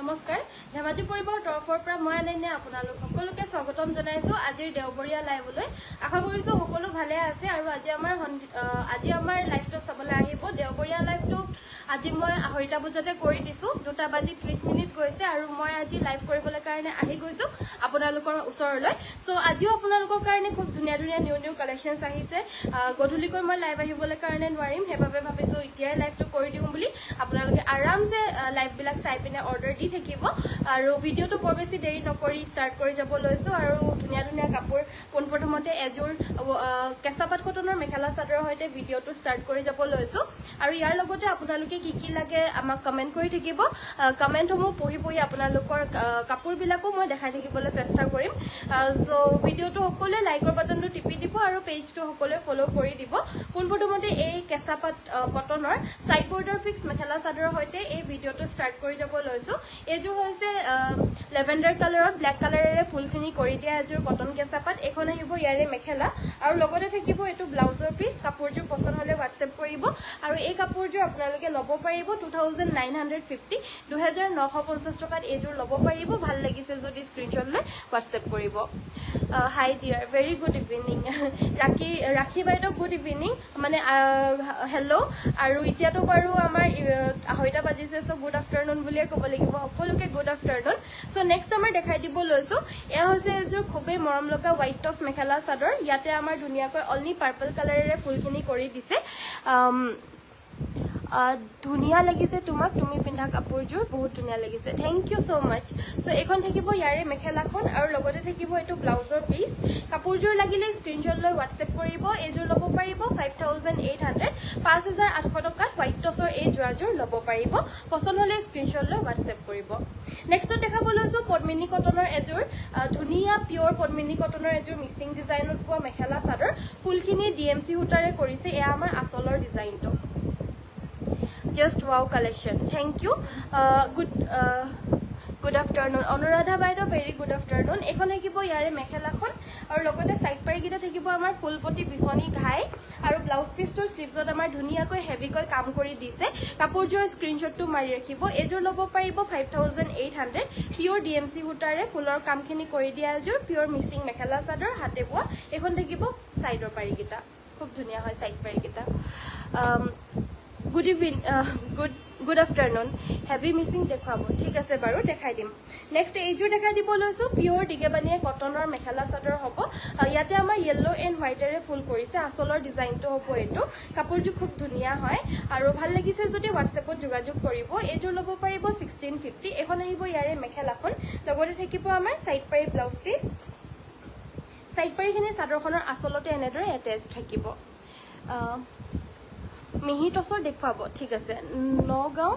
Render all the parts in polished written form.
নমস্কাৰ ধেমাজি পৰিবাৰৰ তৰফৰ পৰা মই আনন্যা আপোনালোক সকলোকে স্বাগতম জনাইছো আজিৰ দেওবৰীয়া লাইভলৈ আশা কৰিছো সকলো ভালে আছে আৰু আজি আমাৰ লাইভটো চাবলৈ আহিব দেওবৰীয়া লাইভটো আজি মই 2:30 বজাতে কৰি দিছো 2:30 গৈছে আৰু মই আজি লাইভ কৰিবলৈ কাৰণে আহি গৈছো আপোনালোকৰ ওচৰলৈ সো আজিও আপোনালোকৰ কাৰণে খুব ধুনীয়া ধুনীয়া নিউ কালেকশনছ আহিছে গধুলিকৈ মই লাইভ আহিবলৈ কাৰণে নোৱাৰিম হেবাবে ভাবিছো এতিয়াই লাইভটো কৰি দিম বুলি আপোনালোকে আৰামছে লাইভ বিলাক চাই পিনে অৰ্ডাৰ দি থাকিব আৰু ভিডিওটো বৰ বেছি দেৰি নকৰি ষ্টাৰ্ট কৰি যাব লৈছো আৰু ধুনীয়া ধুনীয়া কাপোৰ পোনপ্ৰথমতে এজোৰ কেঁচাপাত কটনৰ মেখেলা চাদৰৰ সৈতে ভিডিওটো ষ্টাৰ্ট কৰি যাব লৈছো আৰু ইয়াৰ লগতে আপোনালোকে কি লাগে আমাক কমেন্ট কৰি থাকিব কমেন্টসমূহ পঢ়ি আপোনালোকৰ কাপোৰবিলাকো মই দেখাই থাকিবলৈ চেষ্টা কৰিম সো ভিডিওটো সকলোৱে লাইকৰ বাটনটো টিপি দিব আৰু পেজটো সকলোৱে ফলো কৰি দিব পোনপ্ৰথমতে এই কেঁচাপাত কটনৰ সাইড বৰ্ডাৰ ফিক্স মেখেলা চাদৰৰ সৈতে এই ভিডিওটো ষ্টাৰ্ট কৰি যাব লৈছো এজোৰ হৈছে লেভেণ্ডাৰ কালাৰত ব্ল্যাক কালাৰেৰে ফুলখিনি কৰি দিয়া এজোৰ কটন কেঁচাপাত এখন আহিব ইয়াৰে মেখেলা আৰু লগতে থাকিব এটো ব্লাউজৰ পিস কাপোৰযোৰ পছন্দ হলে WhatsApp কৰিব আৰু এই কাপোৰযোৰ আপোনালোকে লব পাৰিব 2950 2950 টকাত এজোৰ লব পাৰিব ভাল লাগিছে যদি স্ক্ৰিনশ্বট লৈ WhatsApp কৰিব হাই ডিয়াৰ ভেৰি গুড ইভিনিং ৰাখি বাইদেউ গুড ইভিনিং মানে হেল্ল আৰু ইতিয়াটো বাৰু আমাৰ 2:30 বাজিছে সো গুড আফটাৰনুন বুলিয়ে ক'ব লাগিব সকলোকে গুড আফটাৰনুন সো নেক্সট আমাৰ দেখাই দিব লৈছো এয়া হৈছে এজোৰ খুবেই মৰম লগা হোৱাইট টছ মেখেলা চাদৰ ইয়াতে আমাৰ ধুনীয়াকৈ অনলি পাৰ্পল কালাৰেৰে ফুলখিনি কৰি দিছে ধুনীয়া লাগিছে তোমাক তুমি পিন্ধা কাপোৰযোৰ বহুত ধুনীয়া লাগিছে থ্যাংক ইউ সো মাচ সো এখন থাকিব ইয়াৰে মেখেলাখন আৰু লগতে থাকিব এটো ব্লাউজৰ পিস কাপোৰযোৰ লাগিলে স্ক্ৰিনশ্বট লৈ WhatsApp কৰিব এজোৰ লব পাৰিব 5800 5800 টকাত হোৱাইট টছৰ এই জোৰাযোৰ লব পাৰিব পছন্দ হলে স্ক্ৰিনশ্বট লৈ WhatsApp কৰিব নেক্সটত দেখাব লৈছো পদ্মিনী কটনৰ এজোৰ ধুনীয়া পিওৰ পদ্মিনী কটনৰ এজোৰ মিচিং ডিজাইনত পোৱা মেখেলা চাদৰ ফুলখিনি DMC সূতাৰে কৰিছে এয়া আমাৰ আচলৰ ডিজাইনটো just wow collection thank you good afternoon Anuradha বাইদেউ very good afternoon এখন থাকিব ইয়াৰে মেখেলাখন আৰু লগতে সাইড পাৰি গিটা থাকিব আমাৰ ফুলপটি বিছনি ঘাই আৰু ব্লাউজ পিছটোৰ স্লিভছত আমাৰ ধুনীয়াকৈ হেভিকৈ কাম কৰি দিছে কাপোৰযোৰ স্ক্ৰিনশ্বটটো মাৰি ৰাখিব এজোৰ লব পাৰিব 5800 পিওৰ DMC সূতাৰে ফুলৰ কামখিনি কৰি দিয়া এজোৰ পিওৰ মিচিং মেখেলা চাদৰ হাতে বোৱা এখন থাকিব সাইডৰ পাৰি গিটা খুব ধুনীয়া হয় সাইড পাৰি গিটা good evening good afternoon heavy missing দেখাব ঠিক আছে বাৰু দেখাই দিম নেক্সট এইজোৰ দেখাই দিব লৈছো পিওৰ দিগেবানিয়া কটনৰ মেখেলা চাদৰ হ'ব ইয়াতে আমাৰ yellow and white এৰে ফুল কৰিছে আচলৰ ডিজাইনটো হ'ব এটো কাপোৰযোৰ খুব ধুনীয়া হয় আৰু ভাল লাগিছে যদি WhatsAppত যোগাযোগ কৰিব এইজোৰ লব পাৰিব 1650 এখন আহিব ইয়াৰে মেখেলাখন লগতে থাকিব আমাৰ সাইড পাৰি ব্লাউজ পিস সাইড পাৰিখিনি চাদৰখনৰ আচলতে এনেদৰে এটাচ থাকিব মিহি টছৰ দেখুৱাব ঠিক আছে Nagaon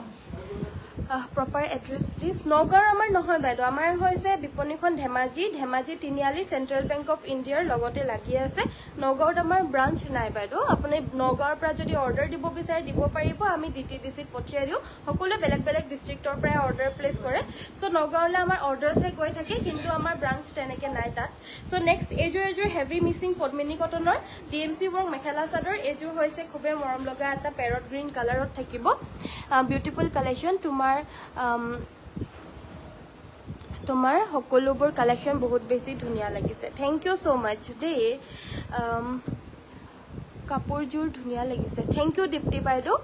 proper address please Nagaon আমাৰ নহয় বাইদেউ আমাৰ হৈছে বিপণীখন ধেমাজি তিনিআলি চেন্ট্ৰেল বেংক অফ ইণ্ডিয়াৰ লগতে লাগি আছে নগাঁওত আমাৰ ব্ৰাঞ্চ নাই বাইদেউ আপুনি নগাঁওৰ পৰা যদি অৰ্ডাৰ দিব বিচাৰে দিব পাৰিব আমি DTDCত পঠিয়াই দিও সকলো বেলেগ ডিস্ট্ৰিক্টৰ পৰা অৰ্ডাৰ প্লেস কৰে সো নগাঁওলৈ আমাৰ অৰ্ডাৰছে গৈ থাকে কিন্তু আমাৰ ব্ৰাঞ্চ তেনেকে নাই তাত সো নেক্সট এজোৰ হেভি মিচিং পদ্মিনী কটনৰ DMC ৱৰ্ক মেখেলা চাদৰ এজোৰ হৈছে খুবে মৰম লগা এটা পেৰট গ্ৰীন কালাৰত থাকিব বিউটিফুল কালেকশন তোমাৰ সকলোবোৰ কালেকশন বহুত বেছি ধুনীয়া লাগিছে থ্যাংক ইউ সো মাচ দে কাপোৰযোৰ ধুনীয়া লাগিছে থ্যাংক ইউ দীপ্তি বাইদেউ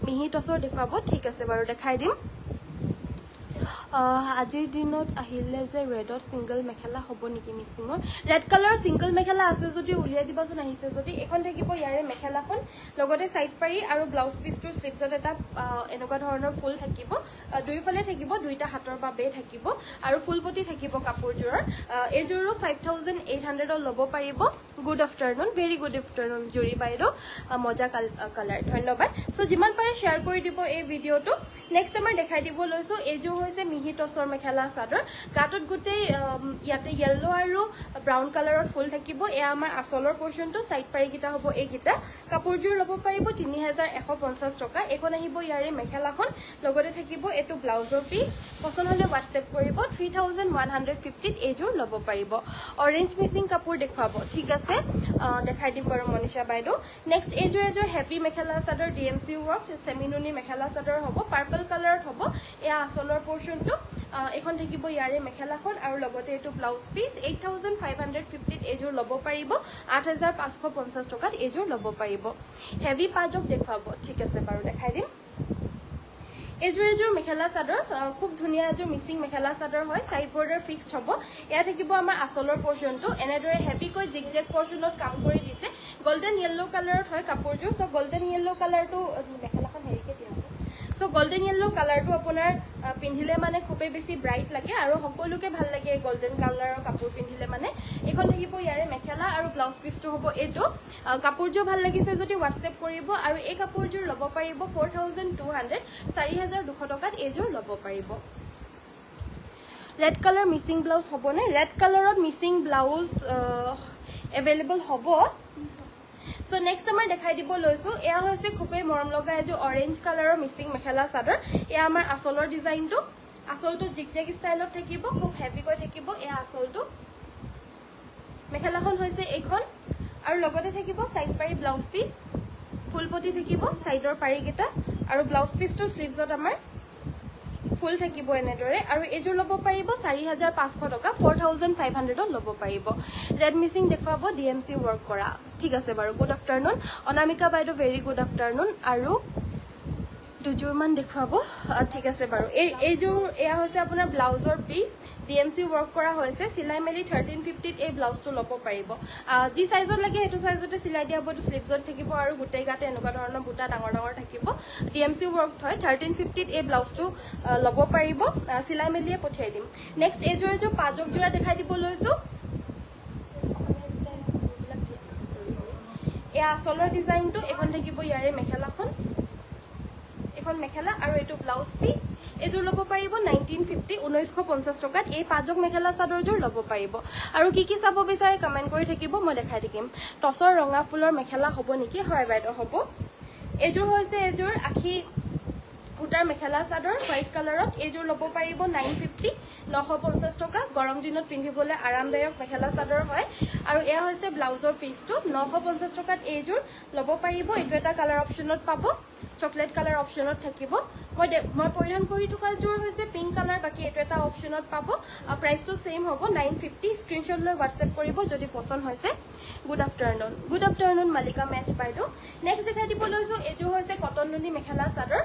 মিহি টছৰ দেখুৱাব ঠিক আছে বাৰু দেখাই দিম আজিৰ দিনত আহিলে যে ৰেডৰ সিঙ্গল মেখেলা হ'ব নেকি মিচিঙৰ ৰেড কালাৰ সিঙ্গল মেখেলা আছে যদি উলিয়াই দিবাচোন আহিছে যদি এখন থাকিব ইয়াৰে মেখেলাখন লগতে সাইড পাৰি আৰু ব্লাউজ পিছটোৰ স্লিভছত এটা এনেকুৱা ধৰণৰ ফুল থাকিব দুইফালে থাকিব দুইটা হাতৰ বাবে থাকিব আৰু ফুলপটি থাকিব কাপোৰযোৰৰ এজোৰো 5800 ল'ব পাৰিব good afternoon very good afternoon জুৰি বাইদেউ মজা কালাৰ ধন্যবাদ সো যিমান পাৰে শেয়াৰ কৰি দিব এই ভিডিওটো নেক্সট আমাৰ দেখাই দিব লৈছো এজোৰ হৈছে মিহি টছৰ মেখেলা চাদৰ গাটত গুটেই ইয়াতে yellow আৰু ব্ৰাউন কালাৰৰ ফুল থাকিব এয়া আমাৰ আচলৰ পোৰশনটো সাইড পাৰি গিটা হ'ব এই গিটা কাপোৰযোৰ লব পাৰিব 3150 টকা এখন আহিব ইয়াৰে মেখেলাখন লগতে থাকিব এটো ব্লাউজৰ পিস পছন্দ হলে WhatsApp কৰিব 3150 এজোৰ লব পাৰিব অৰেঞ্জ মিচিং কাপোৰ দেখুৱাব ঠিক আছে আছে দেখাই দিম বাৰু মনিষা বাইদেউ নেক্সট এযোৰ heavy mekhela chador DMC work সেমিনুনি mekhela chador হ'ব পাৰ্পল কালাৰত হ'ব এয়া আচলৰ পোৰ্শনটো এখন থাকিব ইয়াৰে মেখেলাখন আৰু লগতে এটো ব্লাউজ পিস 8550 এযোৰ ল'ব পাৰিব 8550 টকাত এযোৰ ল'ব পাৰিব হেভি পাজক দেখুৱাব ঠিক আছে বাৰু দেখাই দিম এযোৰ মেখেলা চাদৰ খুব ধুনিয়া এযোৰ মিসিং মেখেলা চাদৰ হয় সাইড বৰ্ডাৰ ফিক্সড হ'ব এয়া থাকিব আমাৰ আচলৰ পোৰ্শনটো এনেদৰে হেভি কৈ জিগজেগ পোৰ্শনত কাম কৰি দিছে গোল্ডেন ইয়েলো কালাৰত হয় কাপোৰযোৰ সো গোল্ডেন ইয়েলো কালাৰটো মেখেলাখন হেৰিকে দিয়া সো গোল্ডেন ইয়েলো কালাৰটো আপোনাৰ পিন্ধিলে মানে খুবেই বেছি ব্ৰাইট লাগে আৰু সকলোকে ভাল লাগে গোল্ডেন কালাৰৰ কাপোৰ পিন্ধিলে মানে এখন থাকিব ইয়াৰে মেখেলা আৰু ব্লাউজ পিসটো হ'ব এটো কাপোৰযোৰ ভাল লাগিছে যদি WhatsApp কৰিব আৰু এই কাপোৰযোৰ ল'ব পাৰিব 4200 4200 টকাত এযোৰ ল'ব পাৰিব ৰেড কালাৰ মিসিং ব্লাউজ হ'বনে ৰেড কালাৰত মিসিং ব্লাউজ अवेलेबल হ'ব সো নেক্সট আমাৰ দেখাই দিব লৈছো এয়া হৈছে খুবেই মৰম লগা এযোৰ অৰেঞ্জ কালাৰৰ মিসিং মেখেলা চাদৰ এয়া আমাৰ আচলৰ ডিজাইনটো আচলটো জিগজেগ ষ্টাইলত থাকিব খুব হেভি কৈ থাকিব এয়া আচলটো মেখেলাখন হৈছে এইখন আৰু লগতে থাকিব সাইড পাৰি ব্লাউজ পিস ফুলপটি থাকিব সাইডৰ পাৰি গেটা আৰু ব্লাউজ পিসটো স্লিভছত আমাৰ ফুল থাকিব এনেদৰে আৰু এযোৰ ল'ব পাৰিব 4500 টকা 4500 ল'ব পাৰিব ৰেড মিসিং দেখুৱাব DMC ৱৰ্ক কৰা ঠিক আছে বাৰু গুড আফটাৰনুন অনামিকা বাইদেউ ভেৰি গুড আফটাৰনুন আৰু দুজোৰমান দেখুৱাব ঠিক আছে বাৰু এইযোৰ এয়া হৈছে আপোনাৰ ব্লাউজৰ পিস DMC ৱৰ্ক কৰা হৈছে সিলাই মেলি 1350 এই ব্লাউজটো ল'ব পাৰিব যি সাইজত লাগে হেতু সাইজতে সিলাই দিয়া হ'ব তো স্লিভছত থাকিব আৰু গুটেই গাতে এনেকুৱা ধৰণৰ বুটা ডাঙৰ ডাঙৰ থাকিব DMC ৱৰ্ক হয় 1350 এই ব্লাউজটো ল'ব পাৰিব সিলাই মেলিয়ে পঠিয়াই দিম নেক্সট এইযোৰ পাজক জোৰা দেখাই দিব লৈছো এয়া আচলৰ ডিজাইনটো এখন থাকিব ইয়াৰে মেখেলাখন এখন মেখেলা আৰু এটো ব্লাউজ পিস এযোৰ ল'ব পাৰিব 1950 টকাত এই পাজক মেখেলা চাদৰযোৰ ল'ব পাৰিব আৰু কি চাব বিচাৰে কমেন্ট কৰি থাকিব মই দেখাই থাকিম টসৰ ৰঙা ফুলৰ মেখেলা হ'ব নেকি হয় বাইদেউ হ'ব এযোৰ হৈছে এযোৰ আখি উটাৰ মেখেলা চাদৰ হোৱাইট কালাৰত এযোৰ ল'ব পাৰিব 950 টকা গৰম দিনত পিন্ধিবলৈ আৰামদায়ক মেখেলা চাদৰ হয় আৰু এয়া হৈছে ব্লাউজৰ পিসটো 950 টকাত এযোৰ ল'ব পাৰিব এটো এটা কালাৰ অপচনত পাব চকলেট কালাৰ অপচনত থাকিব মই পৰিধান কৰি থকা জোৰ হৈছে পিংক কালাৰ বাকি এটো এটা অপচনত পাব প্ৰাইসটো সেম হ'ব 950 স্ক্ৰিনশ্বট লৈ WhatsApp কৰিব যদি পছন্দ হৈছে গুড আফটাৰনুন মালিকা মেচ বাইদেউ নেক্সট দেখাই দিব লৈছো এটো হৈছে কটন নুনি মেখেলা চাদৰ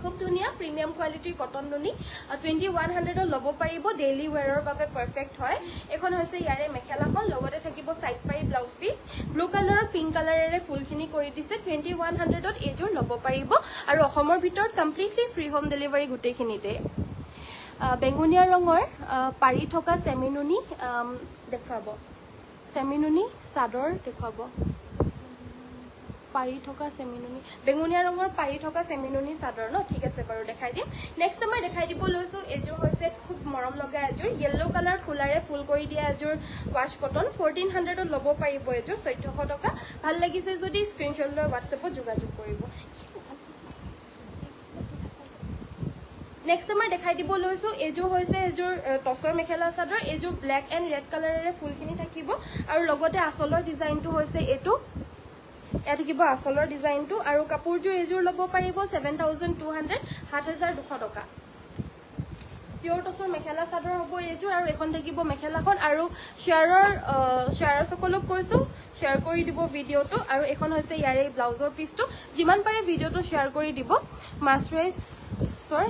খুব ধুনিয়া প্ৰিমিয়াম কোৱালিটিৰ কটন নুনি 2100 ল'ব পাৰিব ডেইলি ওয়্যাৰৰ বাবে পাৰফেক্ট হয় এখন হৈছে ইয়াৰে মেখেলাখন লগতে থাকিব সাইড পাৰি ব্লাউজ পিস ব্লু কালাৰৰ পিংক কালাৰেৰে ফুলখিনি কৰি দিছে 2100ত এযোৰ ল'ব পাৰিব আৰু অসমৰ ভিতৰত কমপ্লিটলি ফ্ৰী হোম ডেলিভাৰী গুটেইখিনিতে বেঙুনীয়া ৰঙৰ পাৰি থকা সেমিনুনি দেখুৱাব সেমিনুনি চাদৰ দেখুৱাব পাৰি থকা সেমিনুনি বেঙুনীয়া ৰঙৰ পাৰি থকা সেমিনুনি চাদৰ ন ঠিক আছে বাৰু দেখাই দিম নেক্সট আমাৰ দেখাই দিব লৈছো এযোৰ হৈছে খুব মৰম লগা এযোৰ ইয়েলো কালাৰ ফুলাৰে ফুল কৰি দিয়া এযোৰ ওয়াশ কটন 1400ত ল'ব পাৰিব এযোৰ 1400 টকা ভাল লাগিছে যদি স্ক্ৰিনশ্বট লৈ WhatsAppত যোগাযোগ কৰিব নেক্সট আমাৰ দেখাই দিব লৈছো এযোৰ হৈছে এযোৰ টসৰ মেখেলা চাদৰ এযোৰ ব্ল্যাক এণ্ড ৰেড কালাৰেৰে ফুলখিনি থাকিব আৰু লগতে আচলৰ ডিজাইনটো হৈছে এটো এয়া থাকিব আচলৰ ডিজাইনটো আৰু কাপোৰযোৰ এযোৰ ল'ব পাৰিব 7200 7200 টকা পিওৰ টসৰ মেখেলা চাদৰ হ'ব এযোৰ আৰু এখন থাকিব মেখেলাখন আৰু শেয়াৰৰ সকলক কৈছো শেয়াৰ কৰি দিব ভিডিওটো আৰু এখন হৈছে ইয়াৰে ব্লাউজৰ পিসটো যিমান পাৰে ভিডিওটো শেয়াৰ কৰি দিব মাছৰাইজ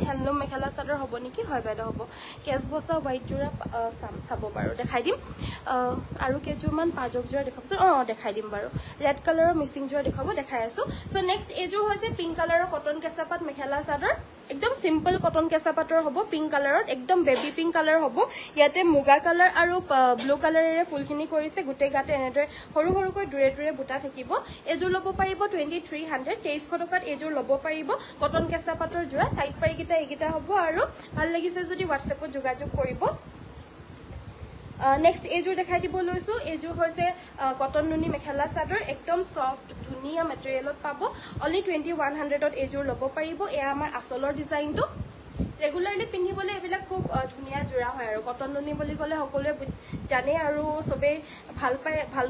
হ্যান্ডলুম মেখেলা চাদৰ হ'ব নেকি হয় বাইদেউ হ'ব কেছ বসা হোৱাইট জোৰা চাব বাৰু দেখাই দিম আৰু কেজুৰমান পাজক জোৰা দেখাবছো দেখাই দিম বাৰু ৰেড কালাৰৰ মিসিং জোৰা দেখাব দেখাই আছো সো নেক্সট এযোৰ হৈছে পিংক কালাৰৰ কটন কেঁচাপাত মেখেলা চাদৰ একদম সিম্পল কটন কেঁচাপাতৰ হ'ব পিংক কালাৰত একদম বেবি পিংক কালাৰ হ'ব ইয়াতে মুগা কালাৰ আৰু ব্লু কালাৰেৰে ফুলখিনি কৰিছে গুটেই গাতে এনেদৰে সৰু সৰুকৈ দূৰে দূৰে বুটা থাকিব এযোৰ ল'ব পাৰিব 2300 2300 টকাত এযোৰ ল'ব পাৰিব কটন কেঁচাপাতৰ জোৰা সাইড পাৰি গিটা এগিটা হ'ব আৰু ভাল লাগিছে যদি WhatsAppত যোগাযোগ কৰিব নেক্সট এযোৰ দেখাই দিব লৈছো এযোৰ হৈছে কটন নুনি মেখেলা চাদৰ একদম সফট ধুনিয়া মেটেৰিয়েলত পাব অনলি 2100ত এযোৰ ল'ব পাৰিব এয়া আমাৰ আচলৰ ডিজাইনটো ৰেগুলাৰলি পিন্ধিবলৈ এইবিলাক খুব ধুনীয়া জোৰা হয় আৰু কটন নুনি বুলি ক'লে সকলোৱে জানে আৰু চবেই ভাল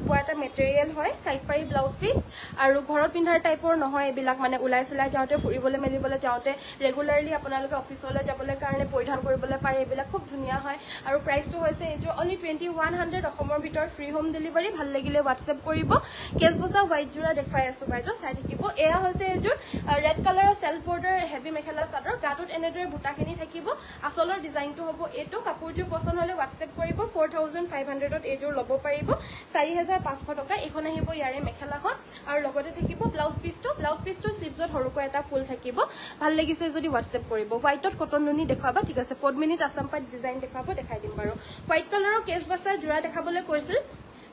পোৱা এটা মেটেৰিয়েল হয় সাইড পাৰি ব্লাউজ পিস আৰু ঘৰত পিন্ধাৰ টাইপৰ নহয় এইবিলাক মানে ওলাই চলাই যাওঁতে ফুৰিবলৈ মেলিবলৈ যাওঁতে ৰেগুলাৰলি আপোনালোকে অফিচলৈ যাবলৈ কাৰণে পৰিধান কৰিবলৈ পাৰে এইবিলাক খুব ধুনীয়া হয় আৰু প্ৰাইচটো হৈছে এইযোৰ অনলি 2100 অসমৰ ভিতৰত ফ্ৰী হোম ডেলিভাৰী ভাল লাগিলে হোৱাটছএপ কৰিব কেছ বছা হোৱাইট জোৰা দেখুৱাই আছো বাইদেউ চাই থাকিব এয়া হৈছে এইযোৰ ৰেড কালাৰৰ self border heavy mekhela chador গাটোত এনেদৰে বুটাখিনি থাকিব আসলৰ ডিজাইনটো হ'ব এইটো কাপোৰযোৰ পছন্দ হলে হোৱাটছএপ কৰিব 4500ত এইযোৰ ল'ব পাৰিব 4500 টকা এখন আহিব ইয়াৰে মেখেলাখন আৰু লগতে থাকিব ব্লাউজ পিসটো স্লিভছত সৰুকৈ এটা ফুল থাকিব ভাল লাগিছে যদি হোৱাটছএপ কৰিব হোৱাইটত কটন নুনি দেখাবা ঠিক আছে পদ্মিনীত আসাম পাট ডিজাইন দেখাব দেখাই দিম বাৰু হোৱাইট কালাৰৰ কেছ বাছা জোৰা দেখাবলৈ কৈছিল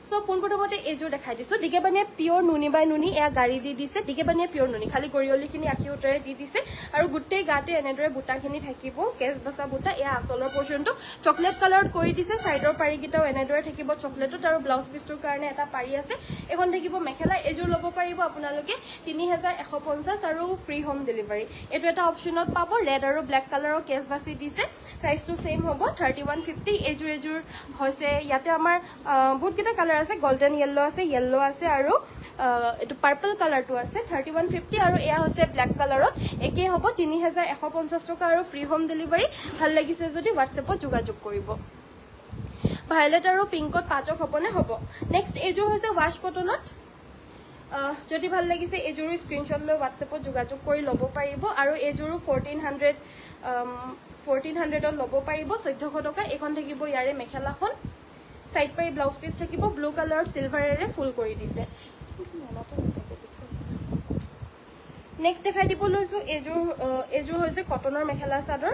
সো পোনপ্ৰথমতে এইযোৰ দেখাই দিছো দিগেবানিয়া পিওৰ নুনি বাই নুনি এয়া গাড়ী দি দিছে দিগেবানিয়া পিওৰ নুনি খালি গৰিয়লিখিনি আঁকি উতৰে দি দিছে আৰু গোটেই গাতে এনেদৰে বুটাখিনি থাকিব কেছ বাছা বুটা এয়া আসলৰ পৰ্যন্ত চকলেট কালাৰত কৰি দিছে সাইডৰ পাৰিকেইটাও এনেদৰে থাকিব চকলেটত আৰু ব্লাউজ পিছটোৰ কাৰণে এটা পাৰি আছে এখন থাকিব মেখেলা এইযোৰ ল'ব পাৰিব আপোনালোকে 3150 আৰু ফ্ৰী হোম ডেলিভাৰী এইটো এটা অপচনত পাব ৰেড আৰু ব্লেক কালাৰৰ কেছ বাছি দিছে প্ৰাইচটো সেম হ'ব 3150 এইযোৰ হৈছে ইয়াতে আমাৰ বহুতকেইটা কালাৰ আছে গোল্ডেন येलो আছে আৰু এটো পাৰ্পল কালাৰটো আছে 3150 আৰু এয়া হৈছে ব্ল্যাক কালাৰত একে হ'ব 3150 টকা আৰু ফ্ৰী হোম ডেলিভাৰী ভাল লাগিছে যদি হোৱাটছএপত যোগাযোগ কৰিব ভায়োলেট আৰু পিংকত পাজক হ'বনে হ'ব নেক্সট এইযোৰ হৈছে ওয়াশ কটনত যদি ভাল লাগিছে এইযোৰ স্ক্ৰিনশ্বট লৈ হোৱাটছএপত যোগাযোগ কৰি ল'ব পাৰিব আৰু এইযোৰ 1400ত ল'ব পাৰিব 1400 টকা এখন থাকিব ইয়াৰে মেখেলাখন সাইড পাৰি ব্লাউজ পিস থাকিব ব্লু কালাৰৰ সিলভাৰেৰে ফুল কৰি দিছে নেক্সট দেখাই দিব লৈছো এইযোৰ হৈছে কটনৰ মেখেলা চাদৰ